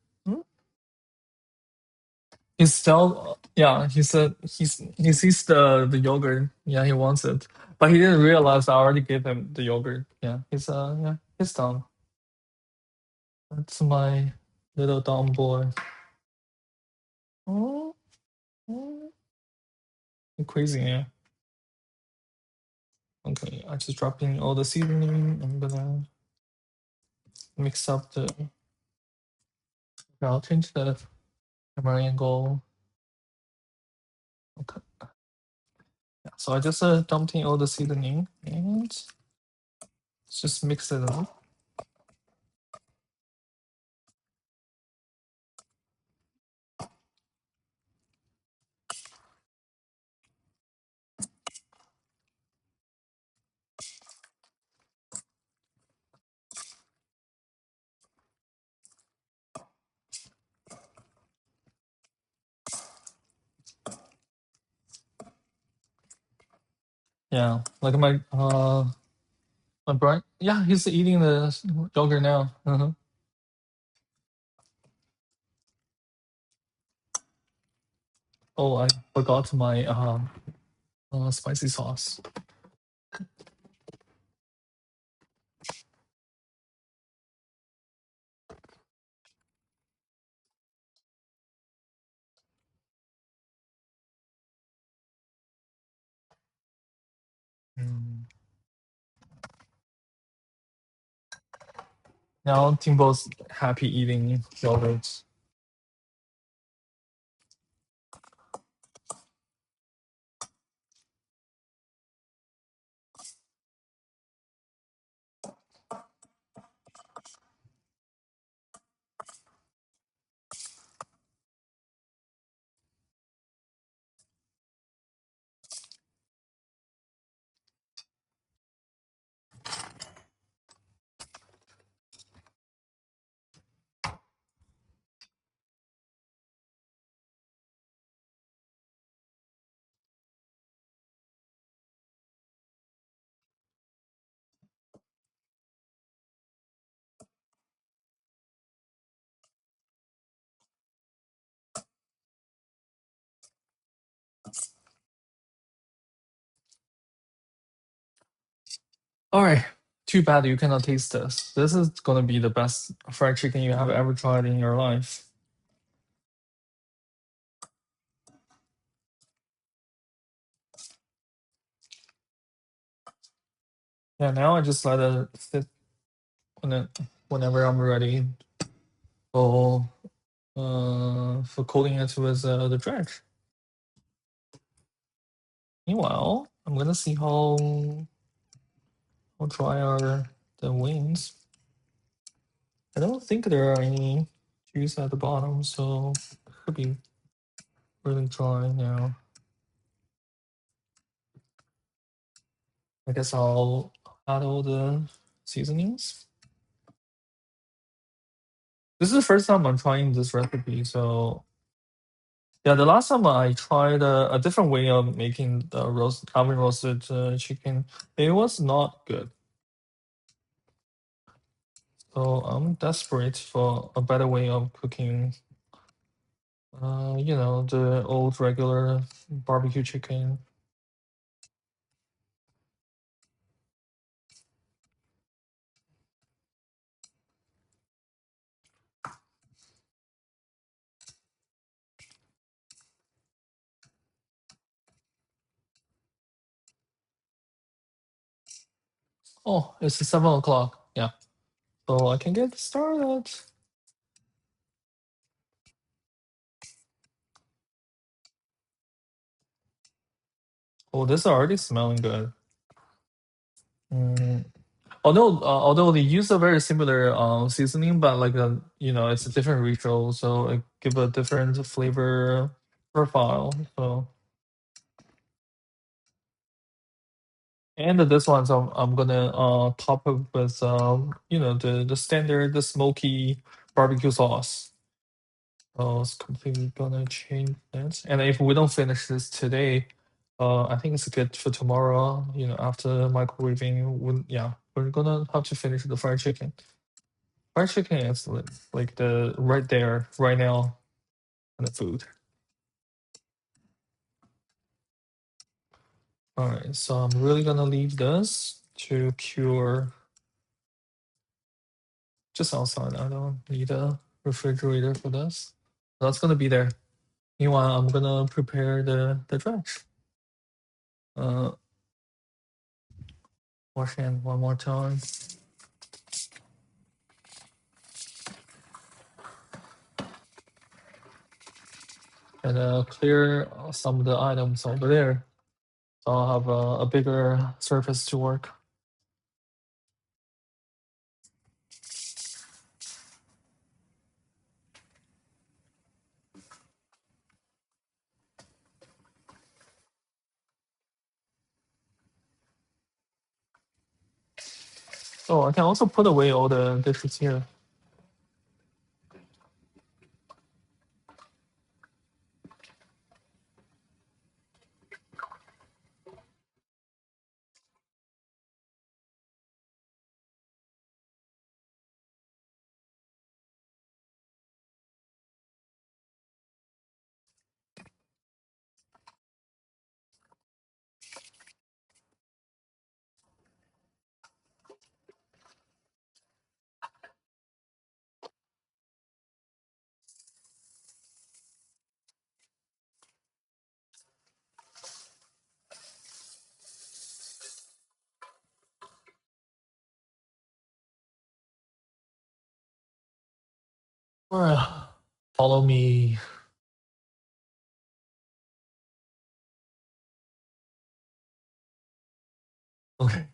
，He's still, yeah. He said he sees the yogurt. Yeah, he wants it, but he didn't realize I already gave him the yogurt. Yeah, he's done. That's my little dumb boy. Oh, you're crazy, yeah. Okay, I just dropped in all the seasoning. I'm gonna mix up the. I'll change the camera angle. Okay. Yeah, so I just dumped in all the seasoning and just mix it up. Yeah, like my brother. Yeah, he's eating the yogurt now. Oh, I forgot my spicy sauce. Mm. Now Timbo's happy eating yogurt. All right. Too bad you cannot taste this. This is gonna be the best fried chicken you have ever tried in your life. Yeah, now I just let it sit whenever I'm ready for coating it with the dredge. Meanwhile, I'm gonna see how dry are the wings. I don't think there are any juice at the bottom, so it could be really dry now. I guess I'll add all the seasonings. This is the first time I'm trying this recipe, so yeah. The last time I tried a different way of making the oven roasted chicken, it was not good. So I'm desperate for a better way of cooking. You know, the old regular barbecue chicken. Oh, it's 7 o'clock. Yeah, so I can get started. Oh, this is already smelling good. Mm. Although they use a very similar seasoning, but like you know, it's a different ritual, so it give a different flavor profile. So and this one, so I'm gonna top it with you know, the standard the smoky barbecue sauce. So it's completely gonna change that. And if we don't finish this today, I think it's good for tomorrow. You know, after microwaving, yeah, we're gonna have to finish the fried chicken. Fried chicken is like the right there, right now, in the food. All right, so I'm really gonna leave this to cure just outside. I don't need a refrigerator for this. That's gonna be there. Meanwhile, I'm gonna prepare the dredge. Uh, wash hand one more time and clear some of the items over there. So I'll have a bigger surface to work. Oh, I can also put away all the dishes here. Alright, follow me. Okay.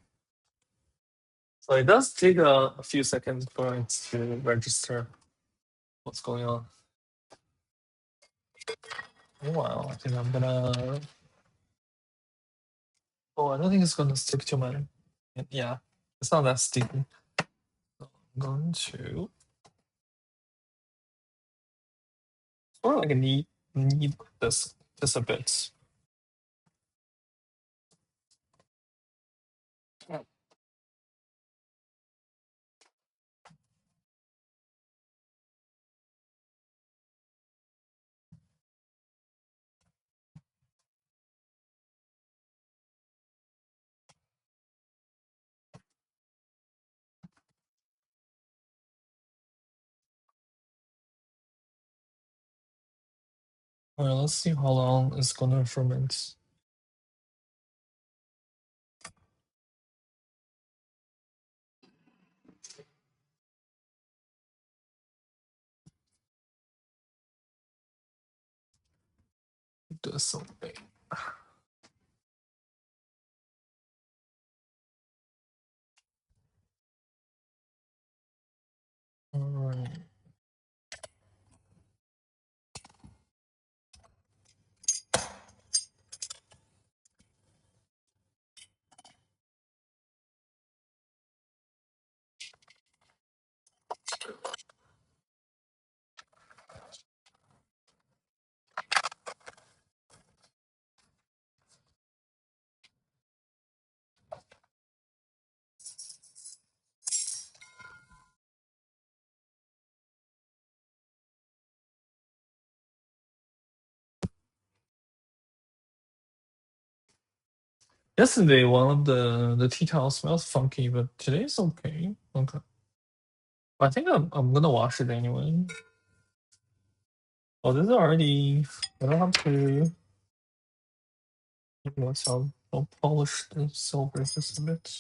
So it does take a few seconds for it to register what's going on. Oh, wow, I think I'm gonna. Oh, I don't think it's gonna stick to my. Yeah, it's not that sticky. So I'm going to. Sort of like need this just a bit. Alright, let's see how long it's gonna ferment. Do something. Alright. Yesterday, one of the tea towels smells funky, but today it's okay. Okay. I think I'm gonna wash it anyway. Oh, this is already. I don't have to. Let's I'll polish the silver just a bit.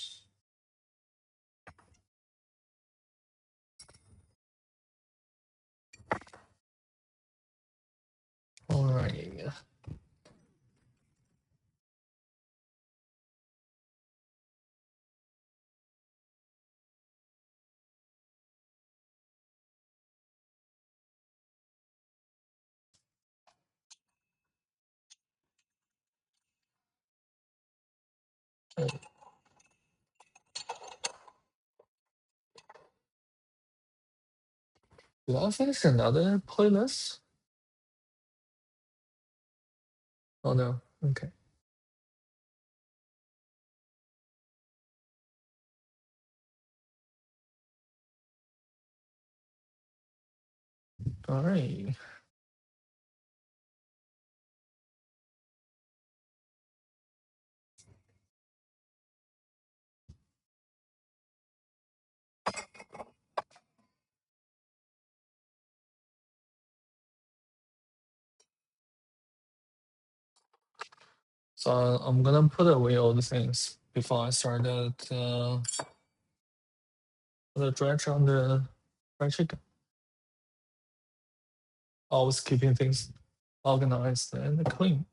Alright. Did I finish another playlist? Oh no. Okay. Alright. So I'm gonna put away all the things before I start the dredge on the fried chicken. Always keeping things organized and clean.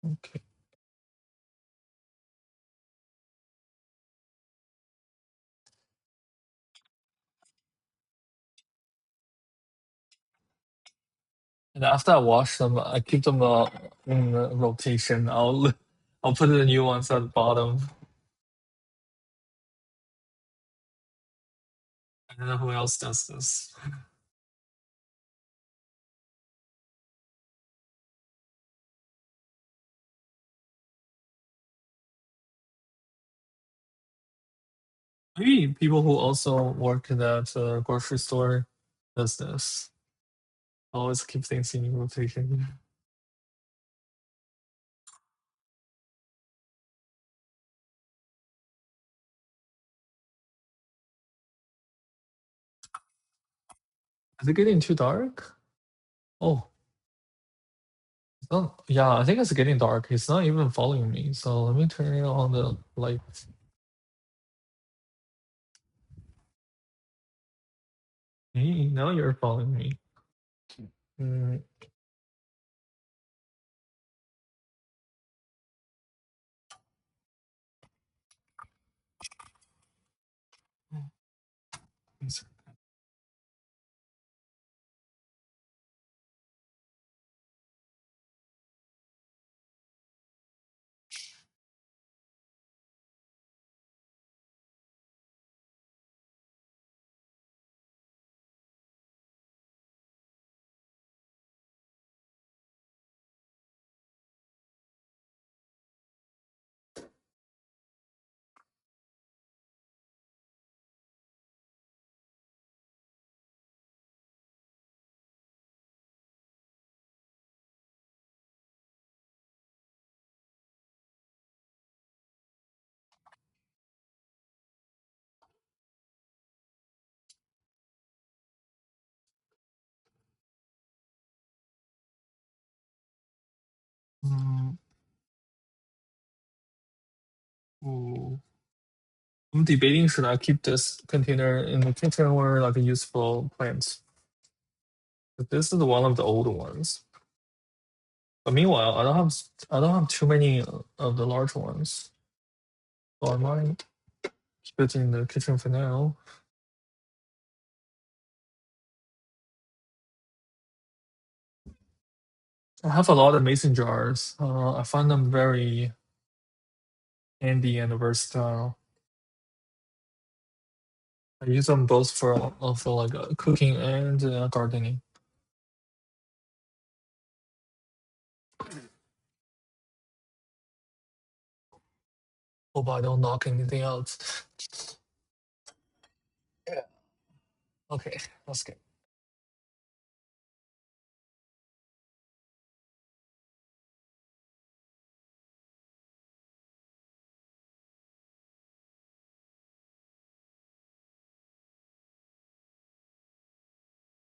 Okay. And after I wash them, I keep them in rotation. I'll put the new ones at the bottom. I don't know who else does this. Maybe people who also work in that grocery store does this. Always keep things in rotation. Is it getting too dark? Oh, yeah, I think it's getting dark. It's not even following me. So let me turn on the light. Hey, now you're following me. Mm, mm, ooh. I'm debating should I keep this container in the kitchen or like a useful plant. But this is one of the old ones. But meanwhile, I don't have too many of the large ones. So I might keep it in the kitchen for now. I have a lot of mason jars. I find them very handy and versatile. I use them both for like cooking and gardening. Hope I don't knock anything out. Yeah. Okay, that's good.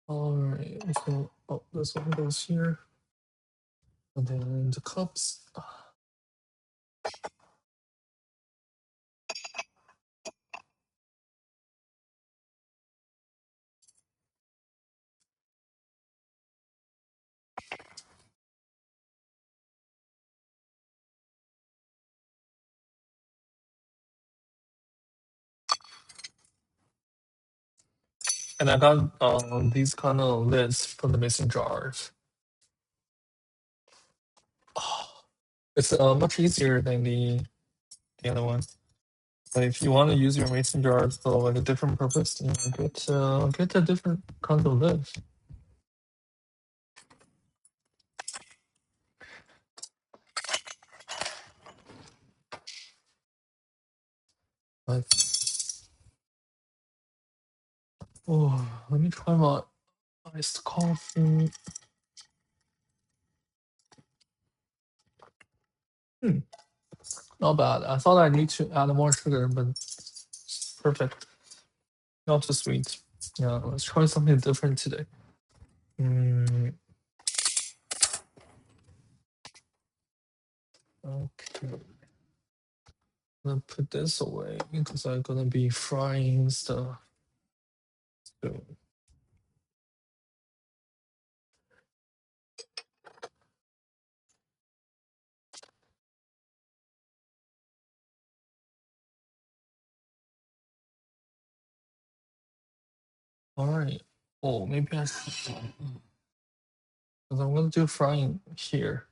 All right. So, this one goes here, and then the cups. And I got these kind of lids for the mason jars. It's much easier than the other one. But if you want to use your mason jars for like a different purpose, get a different kind of lid. Like, oh, let me try my iced coffee. Hmm, not bad. I thought I need to add more sugar, but perfect. Not too sweet. Yeah, let's try something different today. Mm, okay. I'm gonna put this away because I'm gonna be frying stuff soon. All right. Oh, maybe I should. Because I'm gonna do frying here.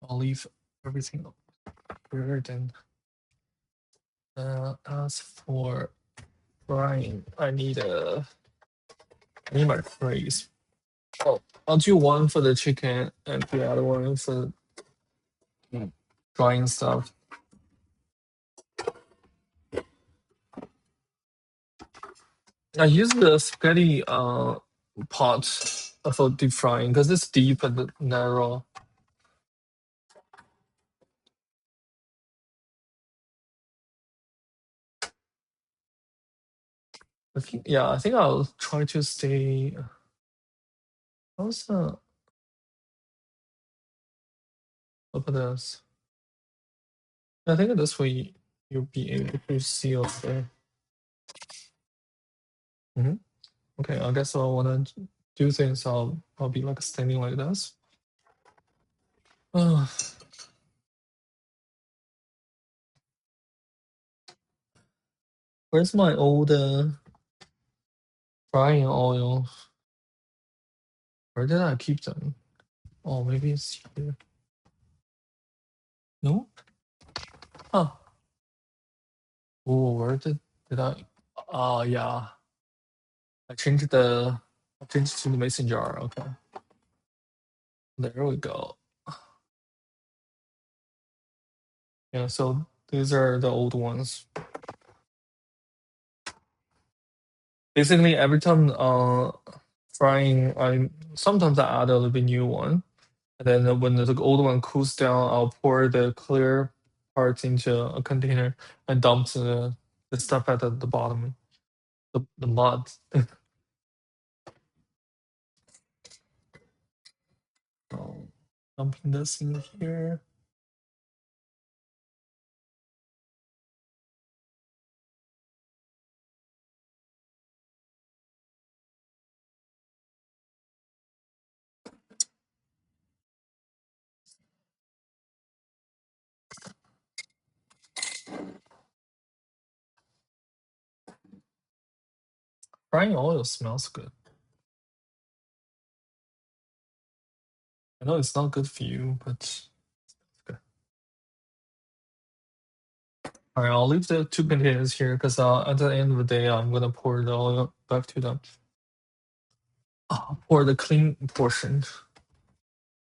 I'll leave everything here then. As for frying, I need my trays. Oh, I'll do one for the chicken and the other one for frying stuff. I use the spaghetti pot for deep frying because it's deep and narrow. I think I'll try to stay. How's look at this? I think this way you'll be able to see also. Okay, I guess I wanna do things. I'll be like standing like this. Where's my old frying oil? Where did I keep them? Oh, maybe it's here. No? Huh. Oh, where did I? Yeah. I changed to the mason jar. Okay. There we go. Yeah, so these are the old ones. Basically, every time frying, I sometimes I add a little bit new one. And then when the old one cools down, I'll pour the clear parts into a container and dump the stuff at the bottom, the mud. So, dumping this in here. Frying oil smells good. I know it's not good for you, but it's good. All right, I'll leave the two containers here because at the end of the day, I'm gonna pour the oil back to them. I'll pour the clean portion.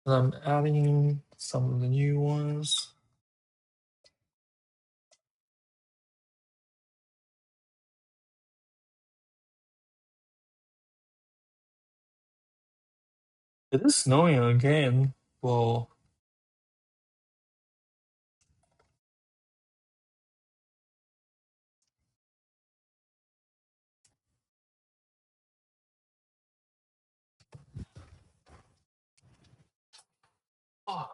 And I'm adding some of the new ones. It is snowing again. Whoa. Oh.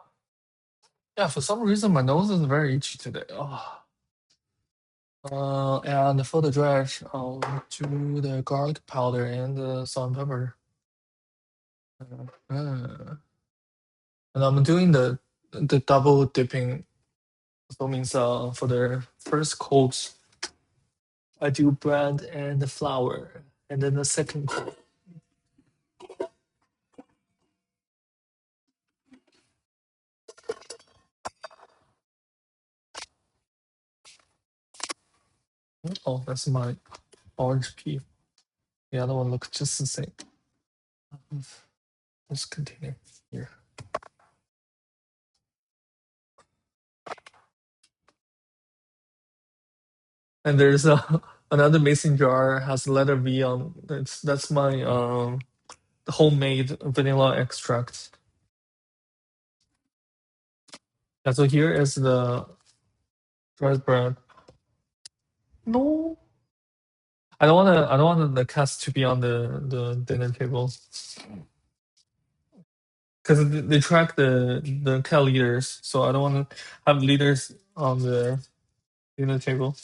Yeah, for some reason my nose is very itchy today. Oh. And for the dredge, I'll do the garlic powder and the salt and pepper. And I'm doing the double dipping. So means for the first coat, I do bread and the flour, and then the second coat. Oh, that's my orange pea. The other one looks just the same. This container here. And there's another mason jar has letter V on. That's my homemade vanilla extract. And so here is the dried bread. No, I don't want the cats to be on the dinner table because they track the cat leaders. So I don't want to have leaders on the dinner table.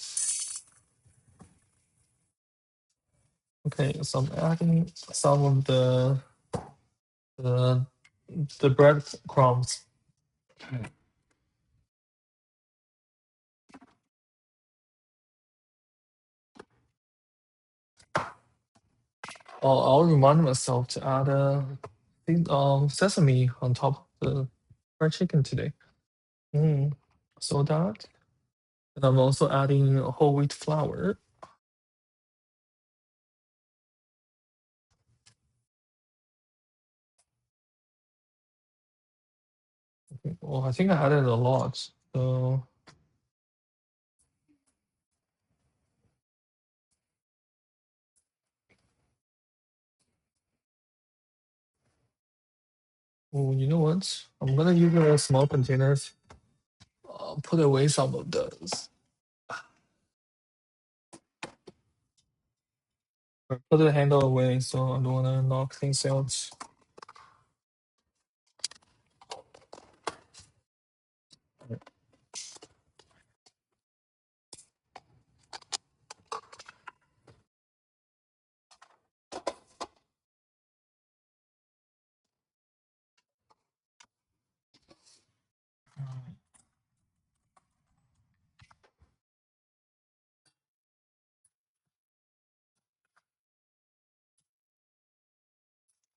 Okay, so I'm adding some of the the bread crumbs. I'll remind myself to add sesame on top of the fried chicken today. So that, and I'm also adding whole wheat flour. Well, I think I added a lot. So oh, you know what? I'm gonna use the small containers. Put away some of those. Or put the handle away so I don't wanna knock things out.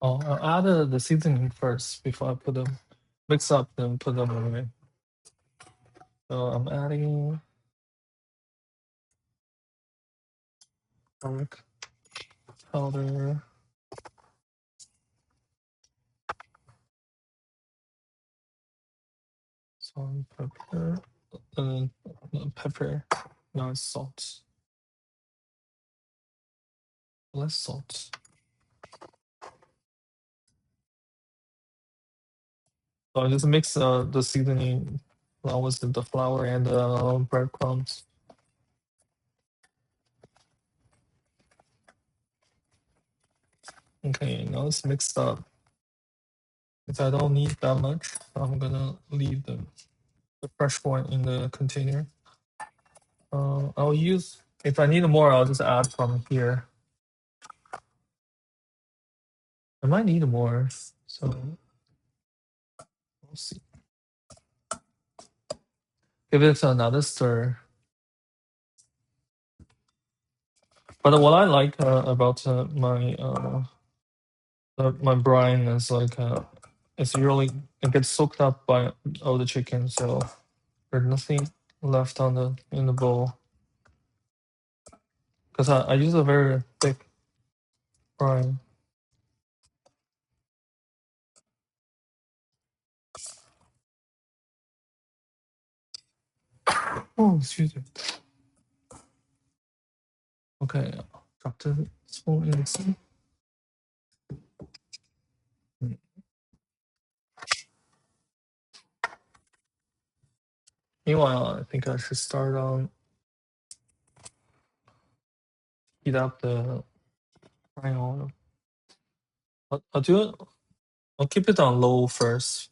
I'll add the seasoning first before I put them, mix up and put them away. So I'm adding garlic powder, salt, pepper, pepper. Now it's salt. Less salt. So I just mix the seasoning with the flour and the breadcrumbs. Okay, now it's mixed up. If I don't need that much, I'm gonna leave the fresh one in the container. I'll use, if I need more, I'll just add from here. I might need more, so we'll see. Give it another stir. But what I like about my brine is like it's really, it gets soaked up by all the chicken, so there's nothing left on in the bowl. Because I use a very thick brine. Oh, excuse me. Okay, drop the spoon in the sink. Meanwhile, I think I should start on heat up the frying oil. I'll do it. I'll keep it on low first.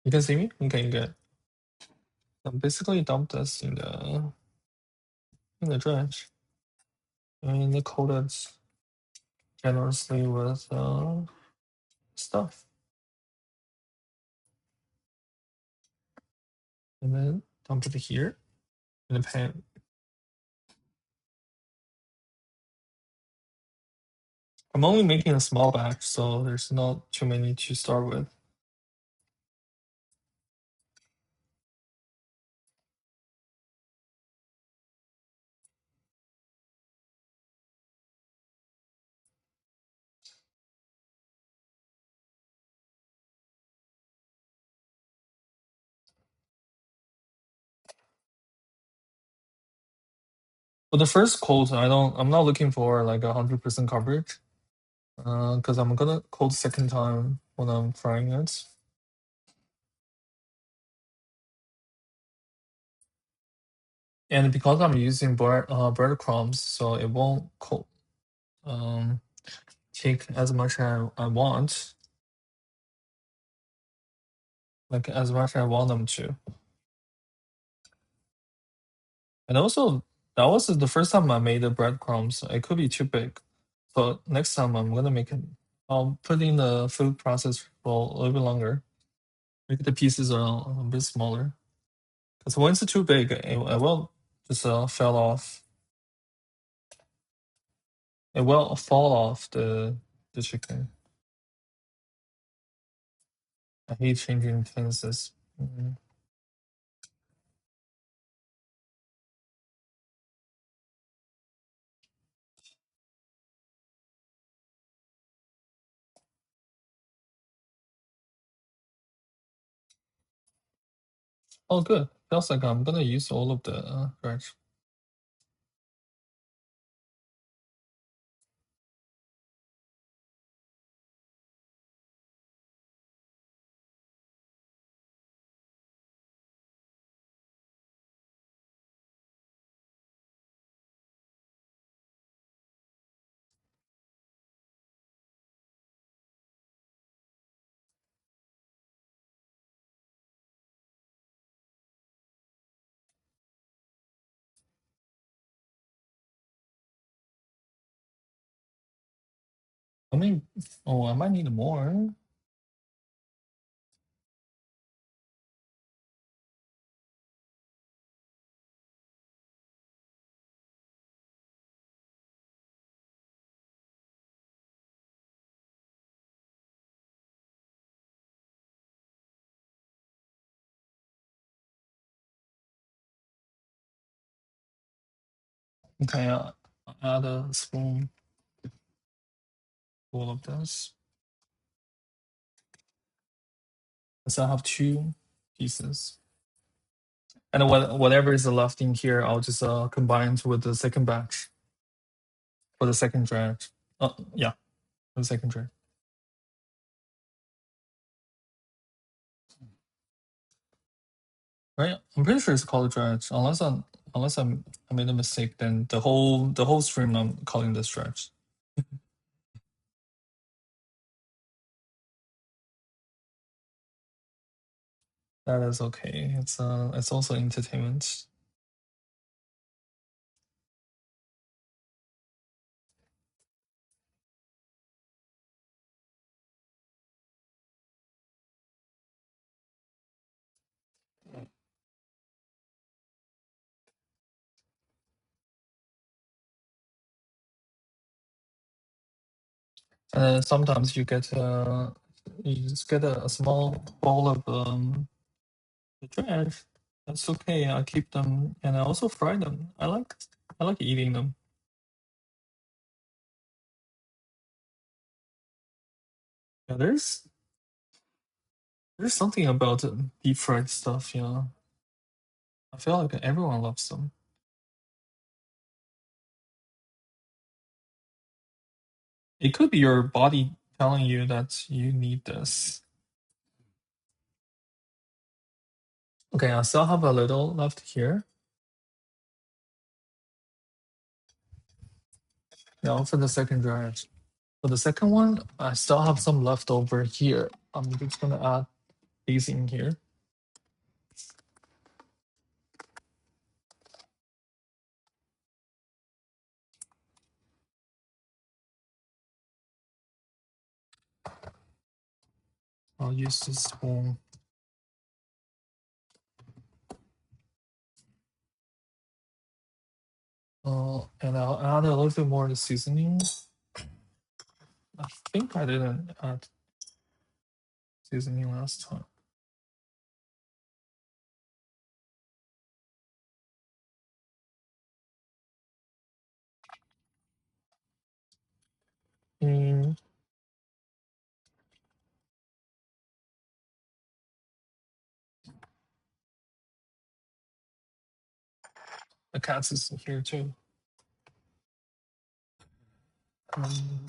You can see me? Okay, good. I basically dump this in the dredge and coat it generously with stuff, and then dump it here in the pan. I'm only making a small batch, so there's not too many to start with. For the first coat, I'm not looking for like 100% coverage, because I'm gonna coat second time when I'm frying it. And because I'm using breadcrumbs, so it won't take as much as I want, like as much as I want them to. And also, that was the first time I made the breadcrumbs. It could be too big, so next time I'm gonna make it. I'll put in the food process for a little bit longer. Make the pieces a bit smaller. Because when it's too big, it will just fell off. It will fall off the chicken. I hate changing fences. Mhm. Oh, good. Feels like I'm gonna use all of the dredge. I mean, oh, I might need more. Okay, add a spoon full of this. So I have 2 pieces. And whatever is left in here, I'll just combine with the second batch for the second dredge. Yeah, for the second dredge. Right? I'm pretty sure it's called dredge. I made a mistake, then the whole stream I'm calling this dredge. That is okay. It's also entertainment. And then sometimes you just get a small bowl of the dredge. That's okay. I keep them and I also fry them. I like eating them. Yeah, there's something about deep fried stuff, I feel like everyone loves them. It could be your body telling you that you need this. Okay, I still have a little left here. Now for the second dredge. For the second one, I still have some left over here. I'm just gonna add these in here. I'll use this spoon. And I'll add a little bit more of the seasoning. I think I didn't add seasoning last time. Mm, the cat's is here too. Um,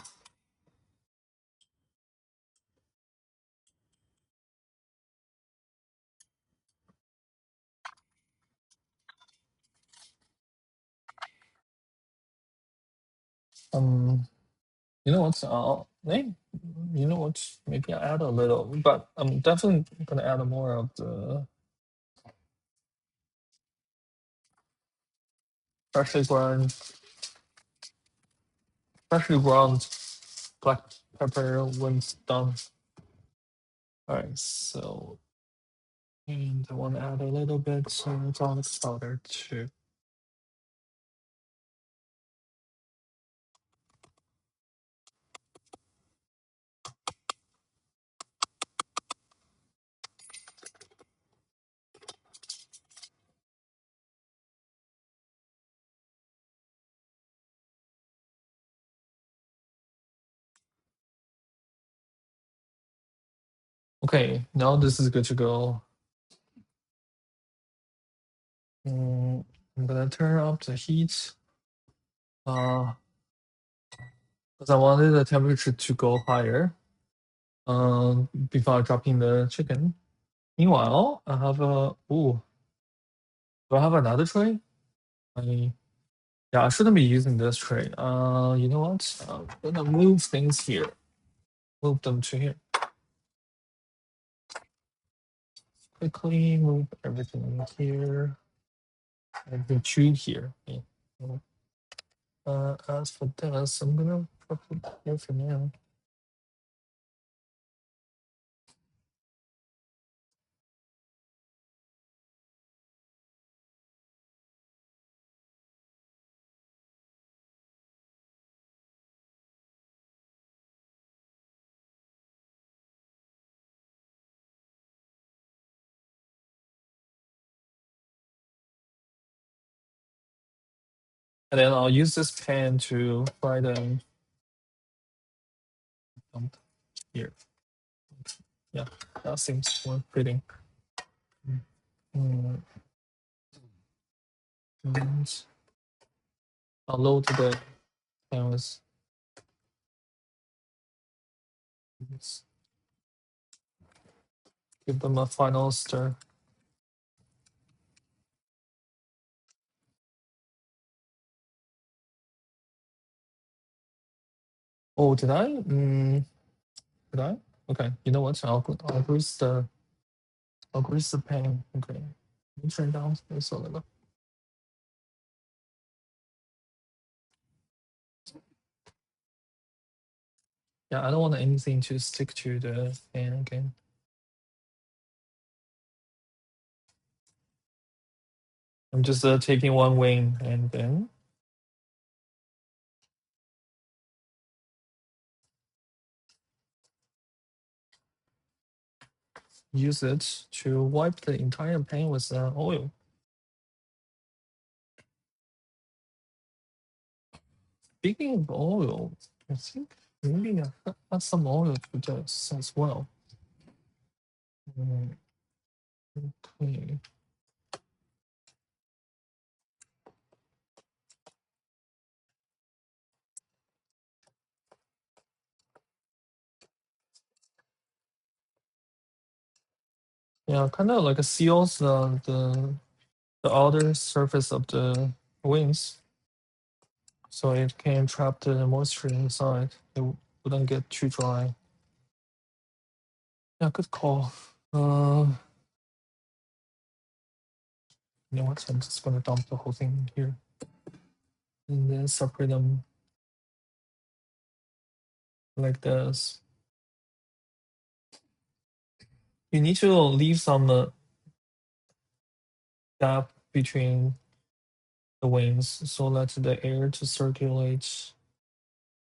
um, you know what? You know what? Maybe I add a little, but I'm definitely gonna add more of the freshly ground, freshly ground black pepper when it's done. All right, so and I want to add a little bit garlic powder too. Okay, now this is good to go. I'm gonna turn up the heat. Because I wanted the temperature to go higher. Before dropping the chicken. Meanwhile, I have a do I have another tray? Yeah, I shouldn't be using this tray. You know what? I'm gonna move things here. Move them to here. Quickly move everything here. Everything to here. Yeah. As for this, I'm gonna put it here for now. And then I'll use this pan to fry them. Dump here. Yeah, that seems more fitting. Mm, and I'll load the canvas. Let's give them a final stir. Oh, did I? Did I? Okay, you know what? I'll grease the pan. Okay, let me turn down this a little. Yeah, I don't want anything to stick to the pan again. I'm just taking one wing and then use it to wipe the entire pan with oil. Speaking of oil, I think maybe I add some oil to this as well. Okay. Yeah, kind of like seals the outer surface of the wings, so it can trap the moisture inside. It wouldn't get too dry. Yeah, good call. You know what? I'm just gonna dump the whole thing here and then separate them like this. You need to leave some gap between the wings so that the air to circulate.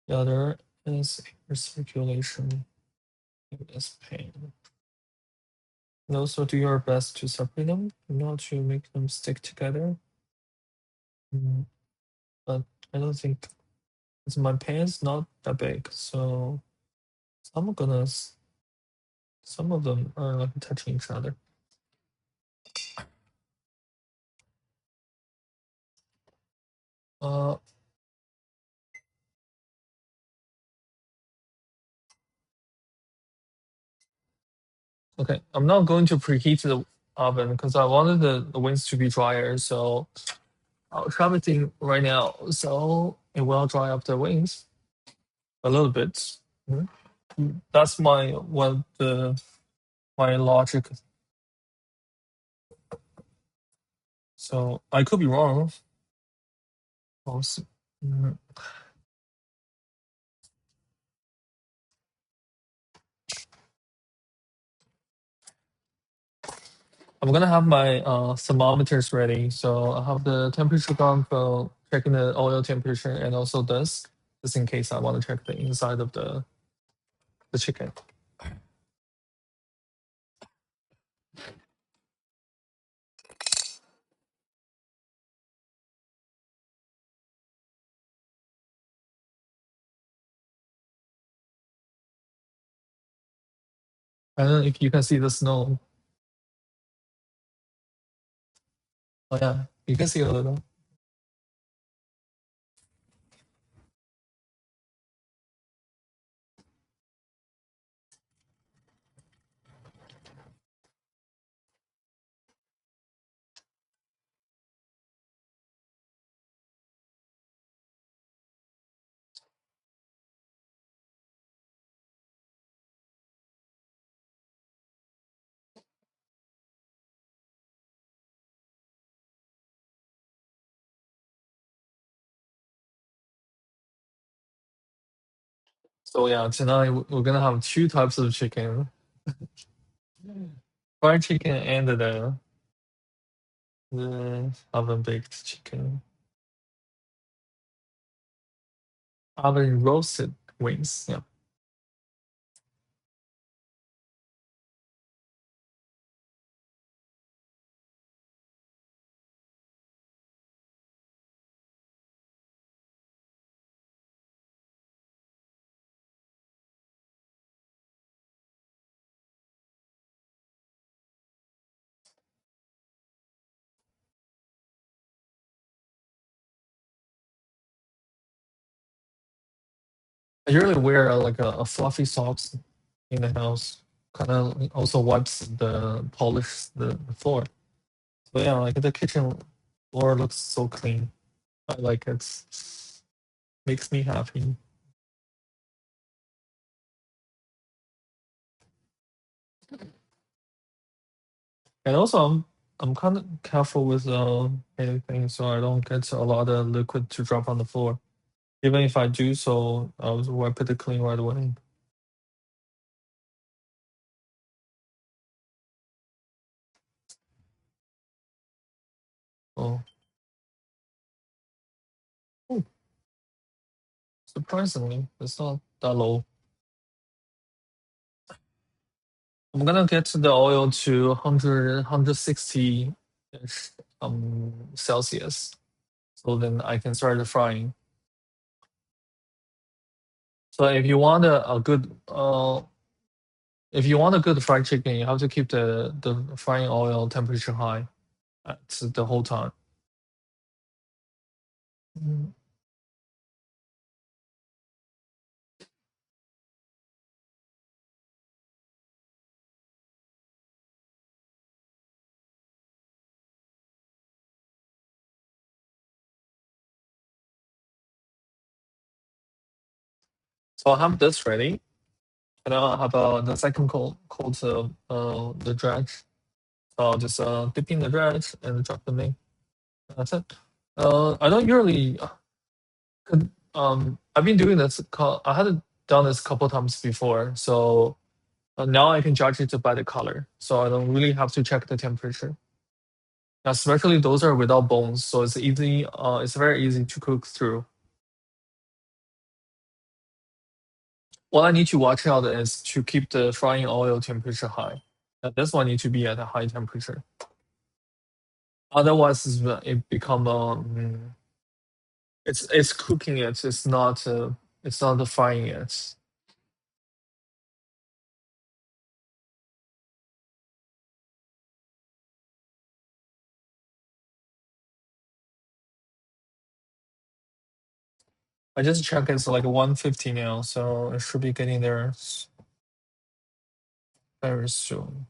The other is air circulation in this pane. And also do your best to separate them, not to make them stick together. But I don't think my pan is not that big, so some of them are like touching each other. Okay, I'm not going to preheat the oven because I wanted the wings to be drier, so I'll try everything right now. So it will dry up the wings a little bit. Mhm. That's my logic. So I could be wrong. We'll see. Mhm. I'm gonna have my thermometers ready. So I have the temperature gun for checking the oil temperature and also this, just in case I want to check the inside of the chicken. I don't know if you can see the snow. Oh yeah, you can see a little. So yeah, tonight we're gonna have two types of chicken: fried chicken and the oven baked chicken, oven roasted wings. Yeah. I usually wear like a fluffy socks in the house. Kind of also wipes the polish the floor. So yeah, like the kitchen floor looks so clean. I like it. Makes me happy. And also I'm kind of careful with anything so I don't get a lot of liquid to drop on the floor. Even if I do so, I'll wipe it clean right away. Oh, oh, surprisingly, it's not that low. I'm gonna get the oil to 100, 160-ish Celsius. So then I can start the frying. So if you want a good fried chicken, you have to keep the frying oil temperature high at the whole time. Mm. So I have this ready. And I have the second called the dredge. So I'll just dip in the dredge and drop them in. That's it. I don't usually I've been doing this. I had done this a couple times before, so now I can judge it by the color. So I don't really have to check the temperature. Especially those are without bones, so it's easy. It's very easy to cook through. What I need to watch out is to keep the frying oil temperature high. This one need to be at a high temperature. Otherwise, it become it's cooking it. It's not the frying it. I just checked. It's like 150 now, so it should be getting there very soon.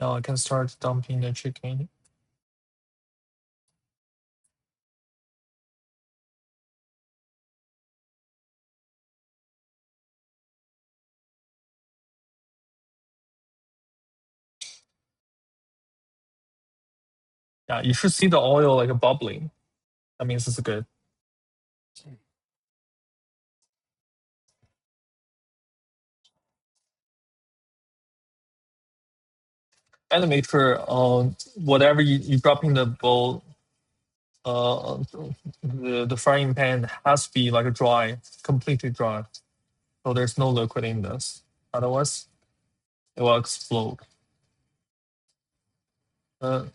Now I can start dumping the chicken. Yeah, you should see the oil like bubbling. That means it's good. And make sure whatever you drop in the bowl, uh, the frying pan has to be like dry, completely dry. So there's no liquid in this. Otherwise, it will explode. Uh,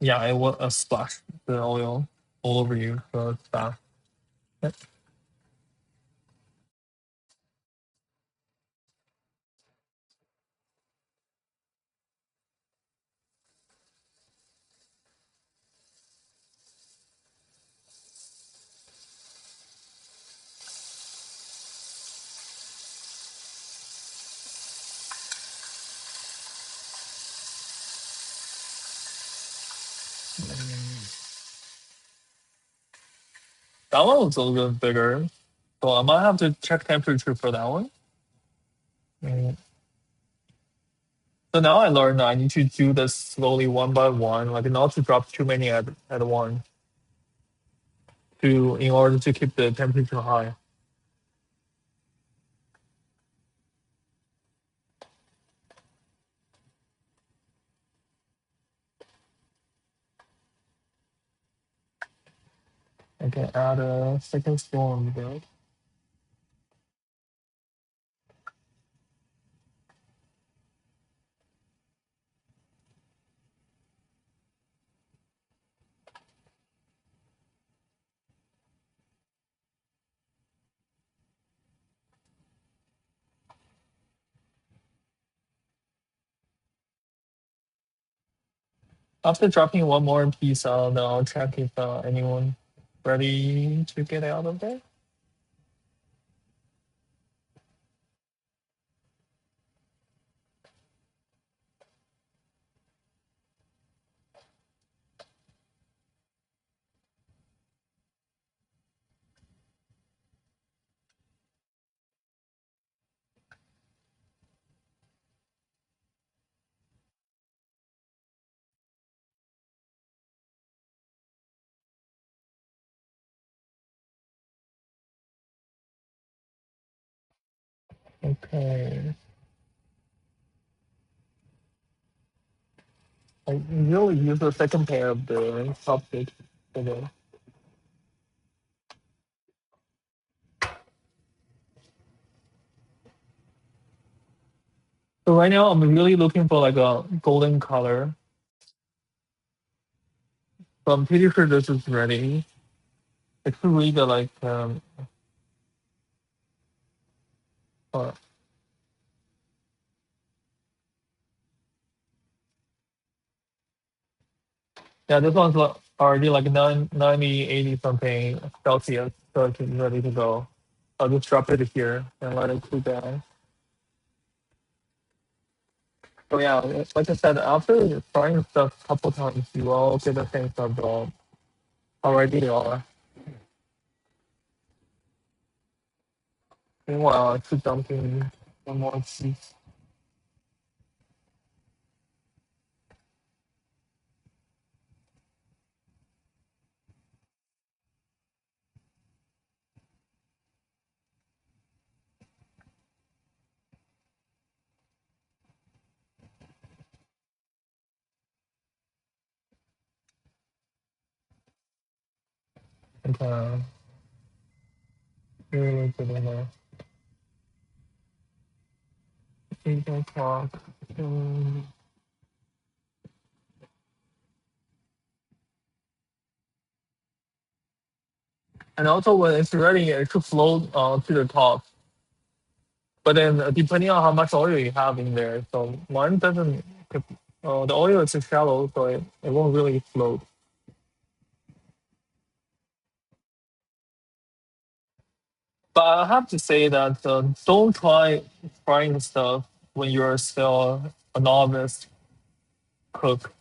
yeah, it will splash the oil all over you. So it's bad. That one was a little bit bigger. So I might have to check temperature for that one. Mm. So now I learned I need to do this slowly one by one, like not to drop too many at one to in order to keep the temperature high. I can add a second storm there. After dropping one more piece out, then I'll check if anyone ready to get out of there. Okay. I usually use the second pair of the chopstick today. So right now I'm really looking for like a golden color. So I'm pretty sure this is ready. It's really the like uh, yeah, this one's already like 90, 80 something Celsius, so it's ready to go. I'll just drop it here and let it cool down. So yeah, like I said, after trying stuff a couple times, you will get a sense of how ready you are. Meanwhile, I keep dumping one more piece. Okay, really good enough. 8 o'clock. Mm. And also when it's ready, it should float to the top. But then depending on how much oil you have in there, so mine doesn't. The oil is shallow, so it won't really float. But I have to say that don't try frying stuff when you're still a novice cook.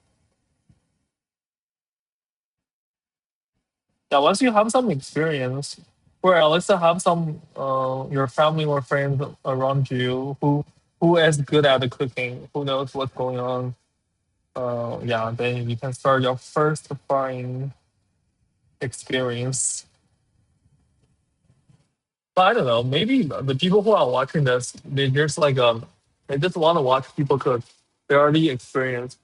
Yeah, once you have some experience, or at least have some your family or friends around you who is good at the cooking, who knows what's going on. Yeah, then you can start your first frying experience. But I don't know, maybe the people who are watching this, they just like they just want to watch people cook. They're already experienced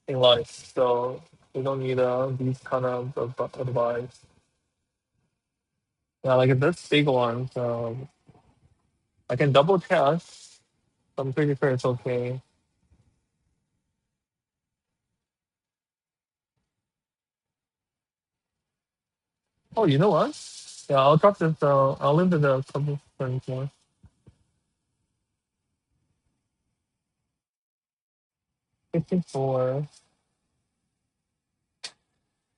in life, so they don't need these kind of advice. Yeah, like this big one, I can double check. I'm pretty sure it's okay. Oh, you know what? Yeah, I'll drop this. I'll leave it a couple things more. 54.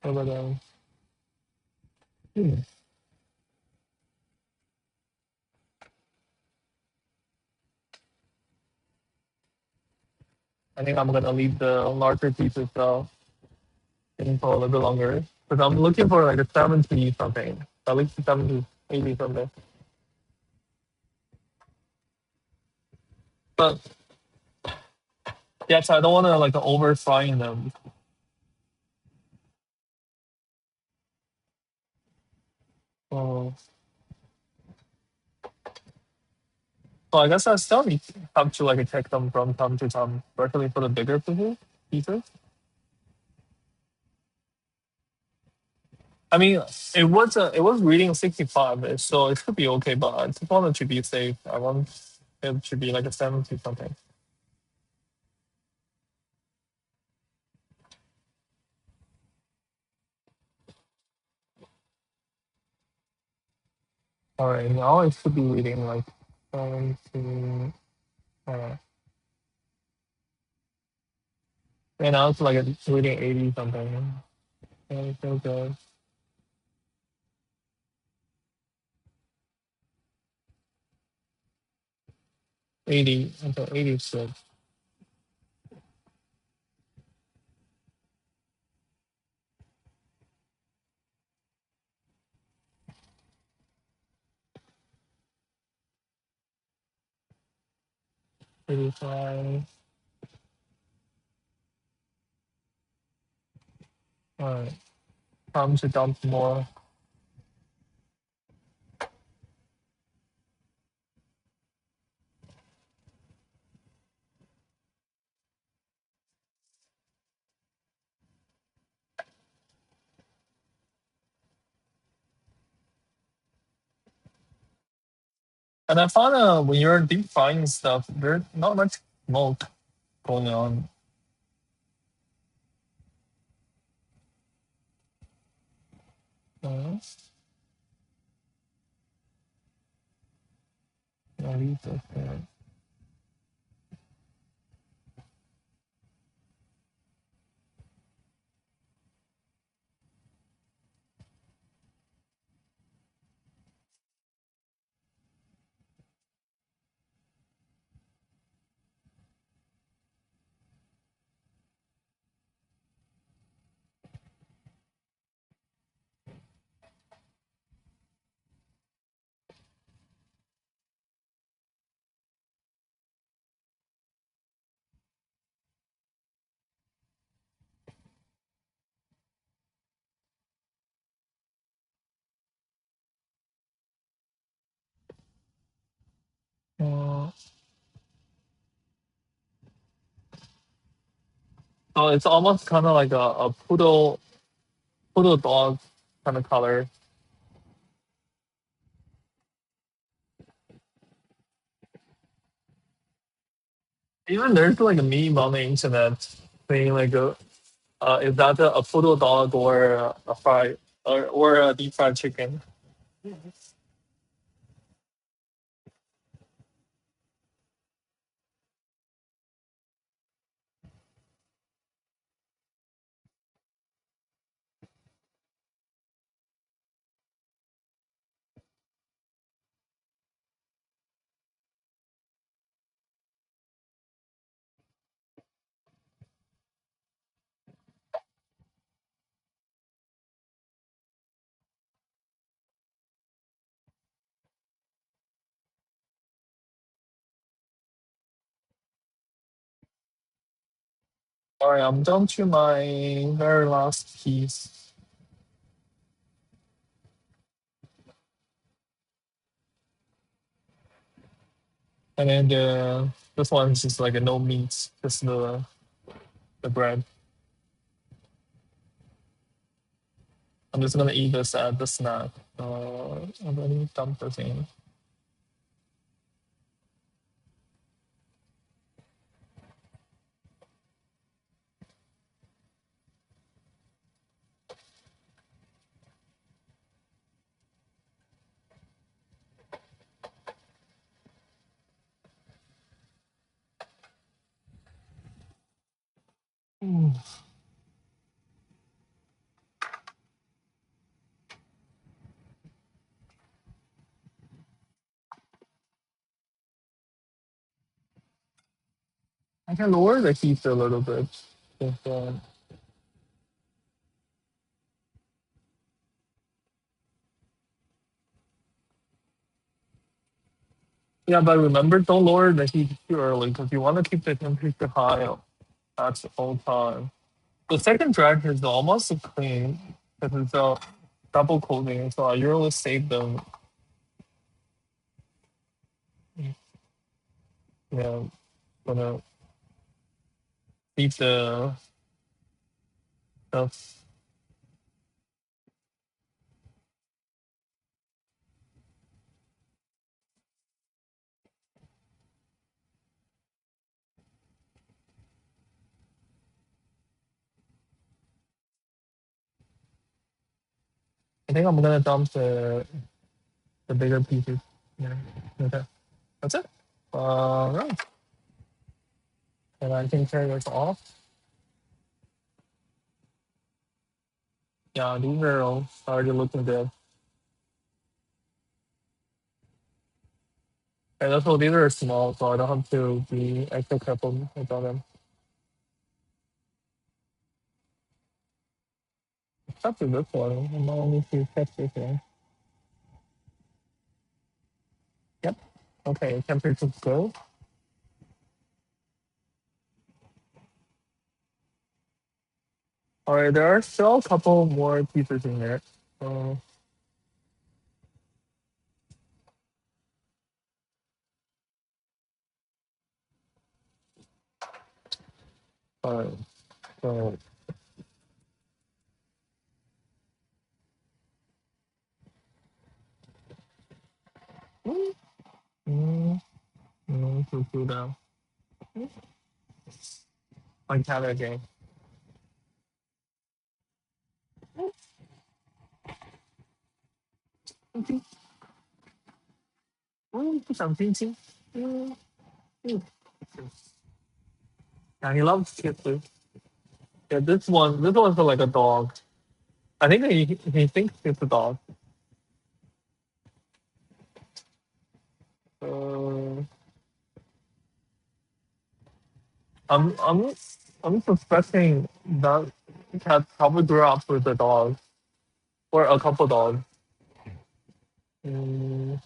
Over there. Hmm. I think I'm gonna leave the larger pieces though. for a little bit longer. Because I'm looking for like a 70 something. At least 70, 80 something. But yes, I don't want to like over frying them. Oh. So I guess I still need have to like check them from time to time, especially for the bigger pieces. I mean, it was reading 65, so it should be okay. But I just wanted to be safe. I want it to be like a 70 something. All right, now it should be reading like 70. Uh, and now it's like it's reading 80 something. Okay, so good. 80. Okay, 80 is good. 85. All right, time to dump more. And I found when you're deep frying stuff, there's not much smoke going on. Uh, maybe it's okay. Uh, so it's almost kind of like a poodle dog kind of color. Even there's like a meme on the internet saying like is that a poodle dog or a fry or a deep fried chicken? All right, I'm down to my very last piece, and then this one's just like a no meat, just the bread. I'm just gonna eat this at the snack. I'm gonna dump this in. Mm. I can lower the heat a little bit. If, Yeah, but remember, don't lower the heat too early because you want to keep the temperature high at all time. The second dredge is almost clean because it's a double coating, so I usually save them. Yeah, gonna keep the stuff. I think I'm gonna dump the bigger pieces. Yeah. Okay. That's it. Right. And I can turn this off. Yeah, these are all already looking good. And also these are small, so I don't have to be extra careful about them. Except for this one, I'm not only to catch this one. Yep. Okay, temperature's good. Alright, there are still a couple more pieces in there. So, alright, so mm, to cool down. On camera again. 不想亲亲。Yeah, he loves kisses. Yeah, this one's like a dog. I think he thinks it's a dog. Uh, I'm I'm I'm suspecting that cat probably grew up with a dog or a couple dogs. Mm,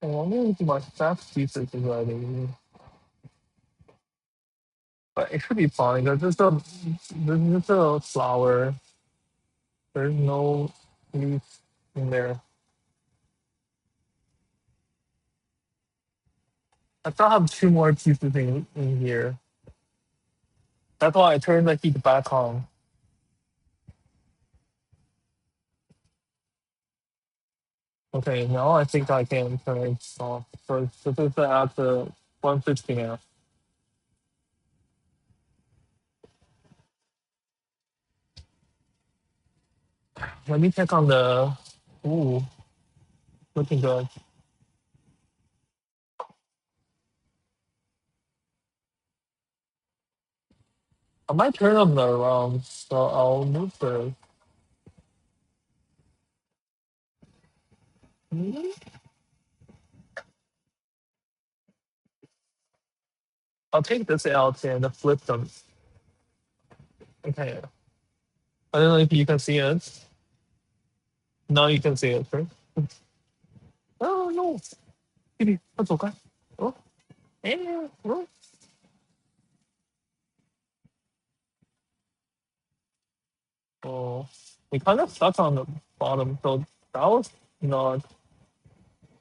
I wonder if my staff pieces already, but it should be fine because this is a flower. There's no leaf in there. I still have two more pieces in here. That's why I turned the heat back on. Okay, now I think I can turn it off. So this is at the 150 now. Let me check on the. Ooh, looking good. I might turn them around, so I'll move the. I'll take this out and flip them. Okay. I don't know if you can see it. Now you can see it, right? Oh no! Baby, 快走开! Oh, oh. Oh, we kind of stuck on the bottom, so that was not.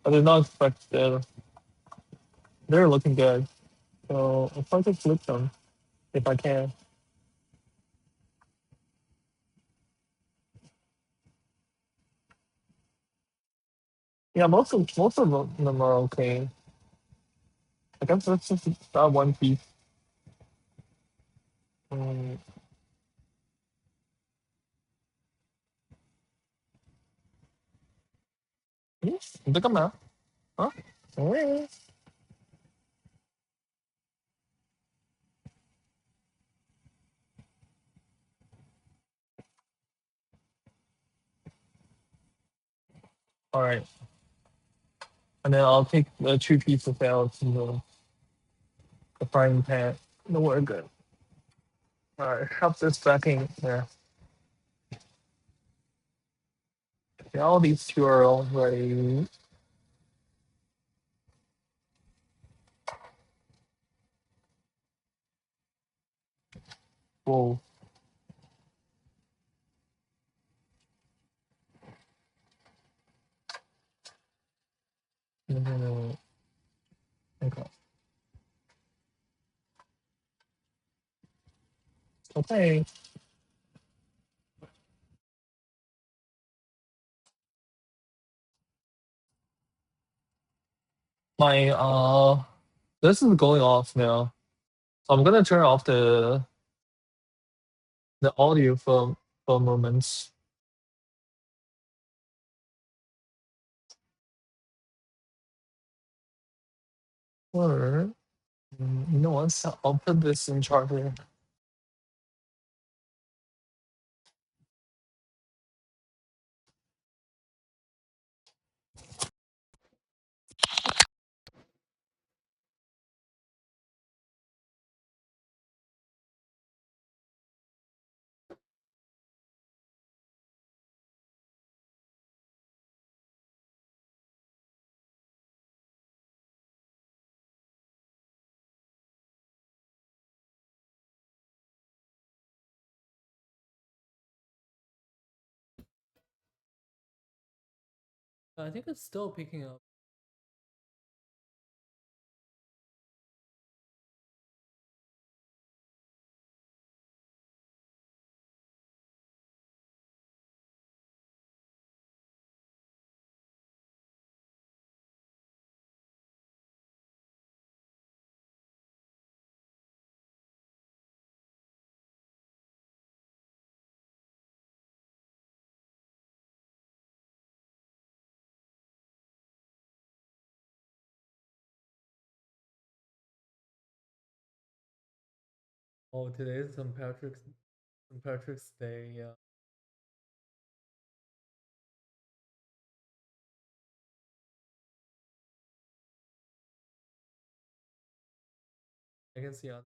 I did not expect that. They're looking good. So I'll try to flip them if I can. Yeah, most of them are okay. I guess that's just that one piece. Um, yes, 你在干嘛？啊？嗯 All right. And then I'll take the 2 pieces out to the frying pan. No, we're good. Alright, shove this back in there. Okay, all these two are already. Whoa. No. Okay. Okay. My this is going off now. So I'm gonna turn off the audio for a moment. Or you know what? So I'll put this in charger. I think it's still picking up. Oh, today is St. Patrick's Day. Yeah, I can see on.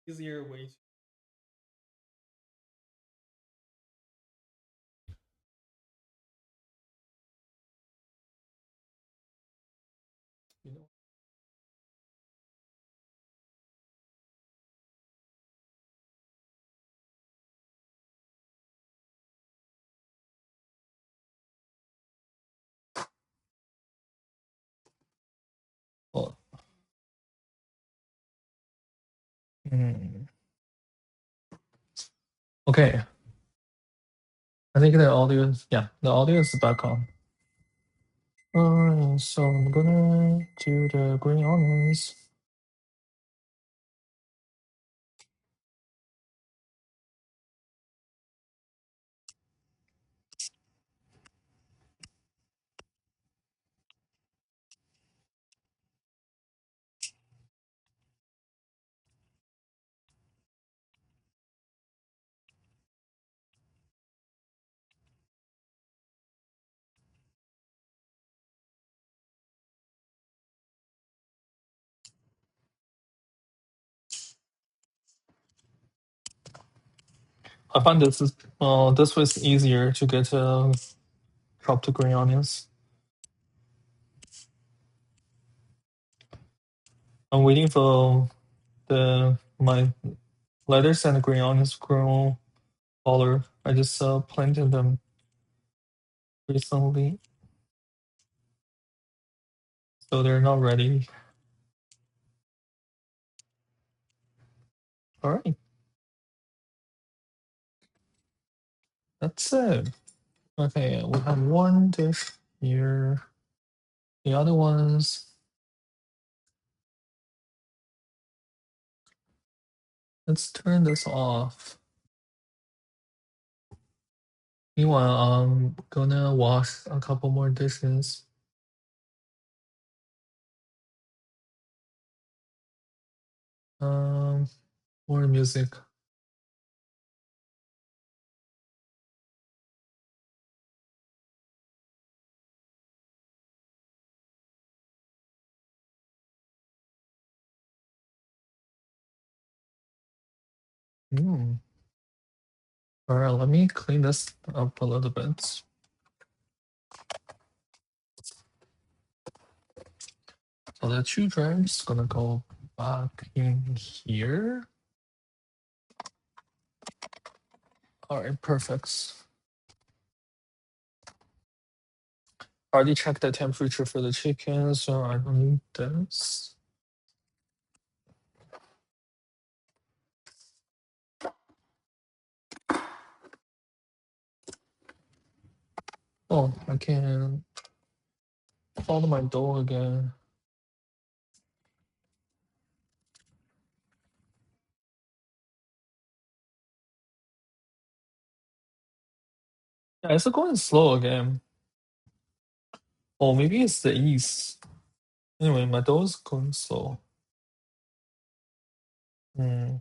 easier way. You know. Oh. Okay. I think the audio, yeah, the audio is back on. So I'm gonna do the green onions. I find this was easier to get chopped green onions. I'm waiting for my lettuce and green onions grow taller. I just planted them recently, so they're not ready. All right, that's it. Okay, we have one dish here. The other ones, let's turn this off. Meanwhile, I'm gonna wash a couple more dishes. More music. Mm. All right, let me clean this up a little bit. So the two drives gonna go back in here. All right, perfect. Already checked the temperature for the chicken, so I don't need this. Oh, I can follow my dough again. Yeah, it's going slow again. Oh, maybe it's the east. Anyway, my dough is going slow. Hmm.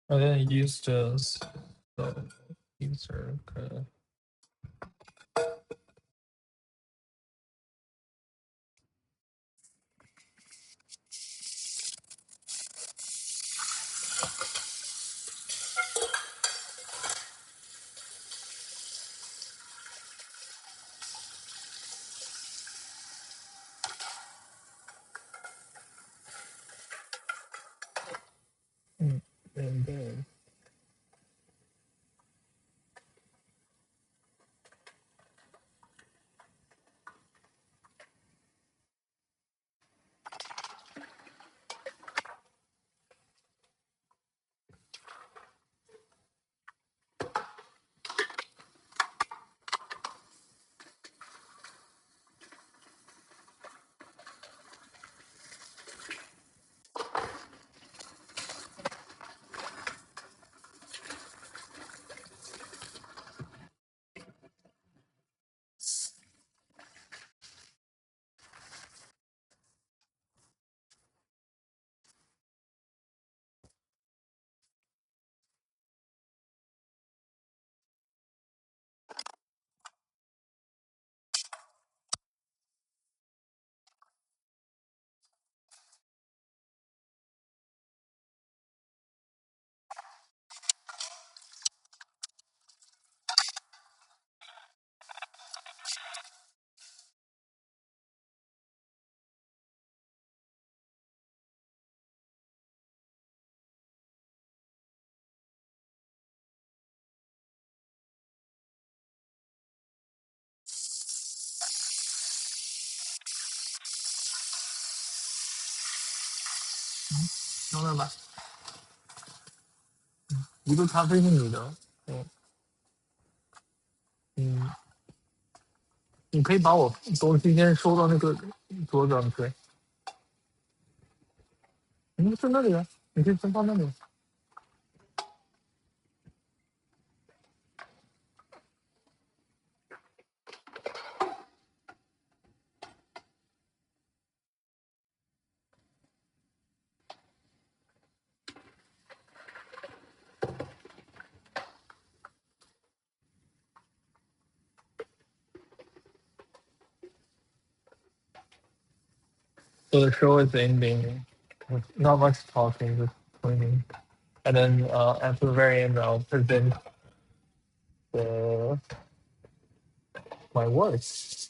I didn't use this. So these are good. And then 当然吧，一个咖啡是你的，嗯，你可以把我东西先收到那个桌子上去。在那里啊，你可以先放那里。So the show is ending. With not much talking, just pointing. And then at the very end, I'll present the, my works.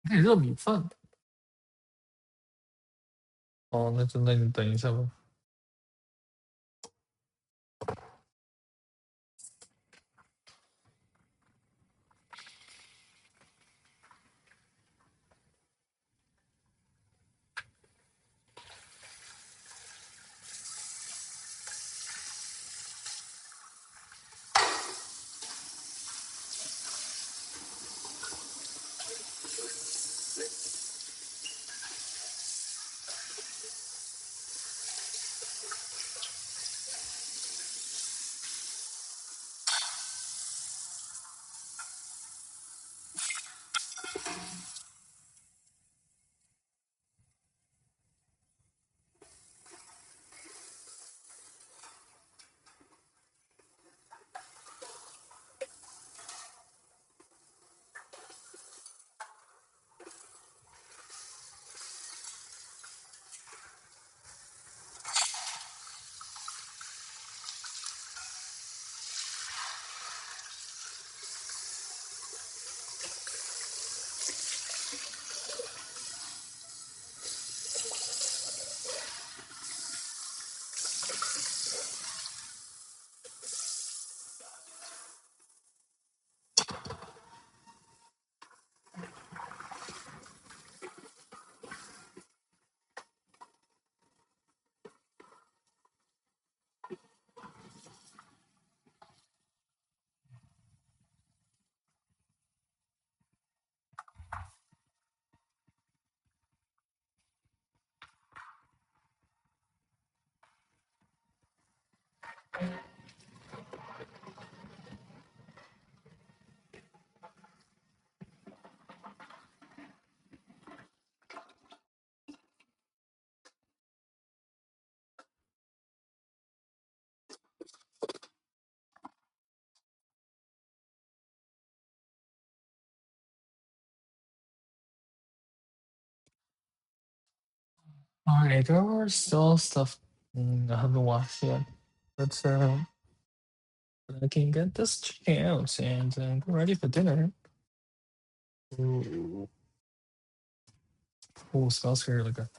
可以热米饭。哦，那你等一下吧。Alright, there are still stuff I haven't watched yet. But I can get this chance and get ready for dinner. Ooh. Oh, smells really good.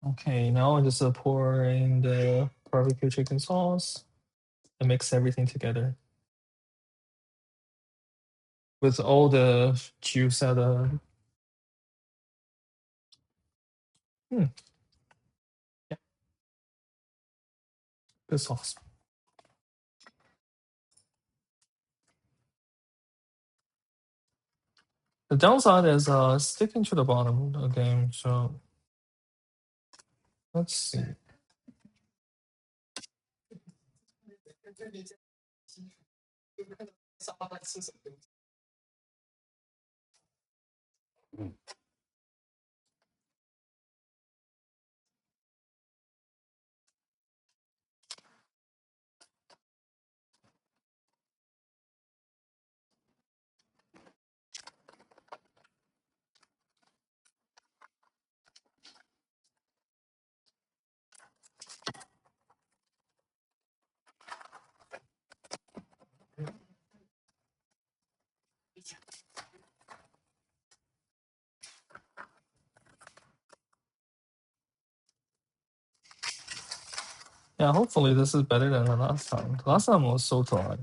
Okay, now I just pour in the barbecue chicken sauce and mix everything together with all the juice that Hmm. Yeah, good sauce. The downside is sticking to the bottom of the game. So let's see. Yeah, hopefully this is better than the last time. Last time was so dry,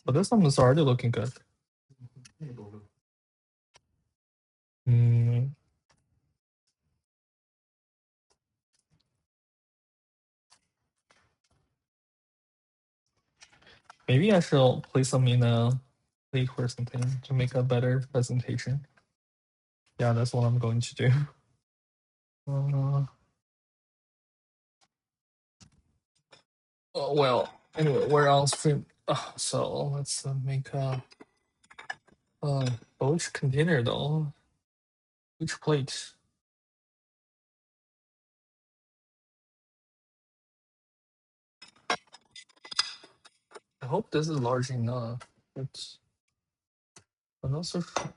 but this time is already looking good. Hmm. Maybe I should place them in a lake or something to make a better presentation. Yeah, that's what I'm going to do. Uh, well, anyway, we're on stream. So let's make which container though? Which plate? I hope this is large enough. I'm not so sure.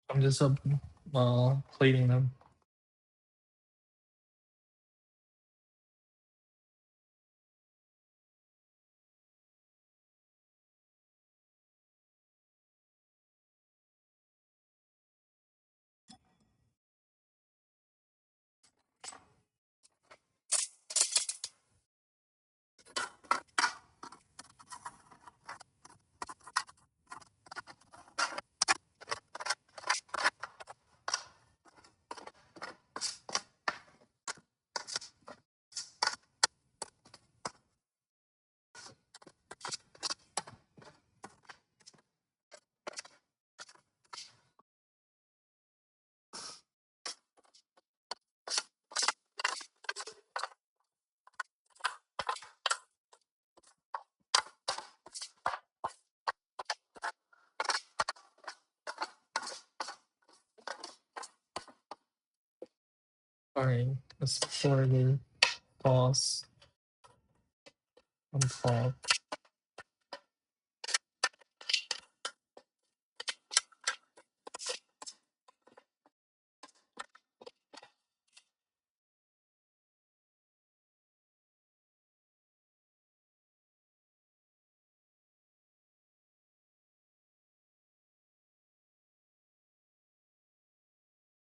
I'm just plating them. Alright, let's pour the sauce on top.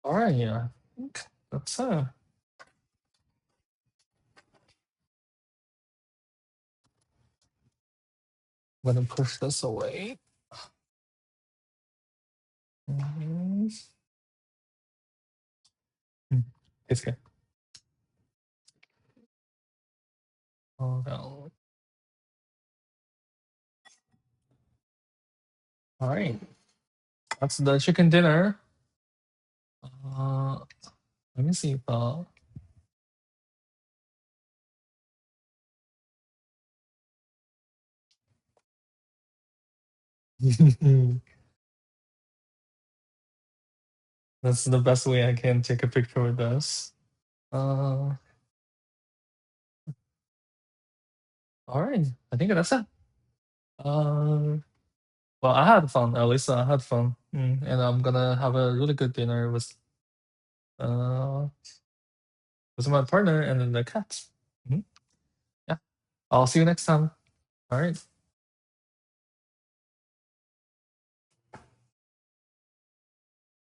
Alright, yeah. I think that's I'm gonna push this away. Mhm. It's good. Oh no. Alright. That's the chicken dinner. Let me see if That's the best way I can take a picture with this. All right, I think that's it. Well, I had fun. At least I had fun, and I'm gonna have a really good dinner uh with my partner and then the cats. Mhm. Yeah, I'll see you next time. All right.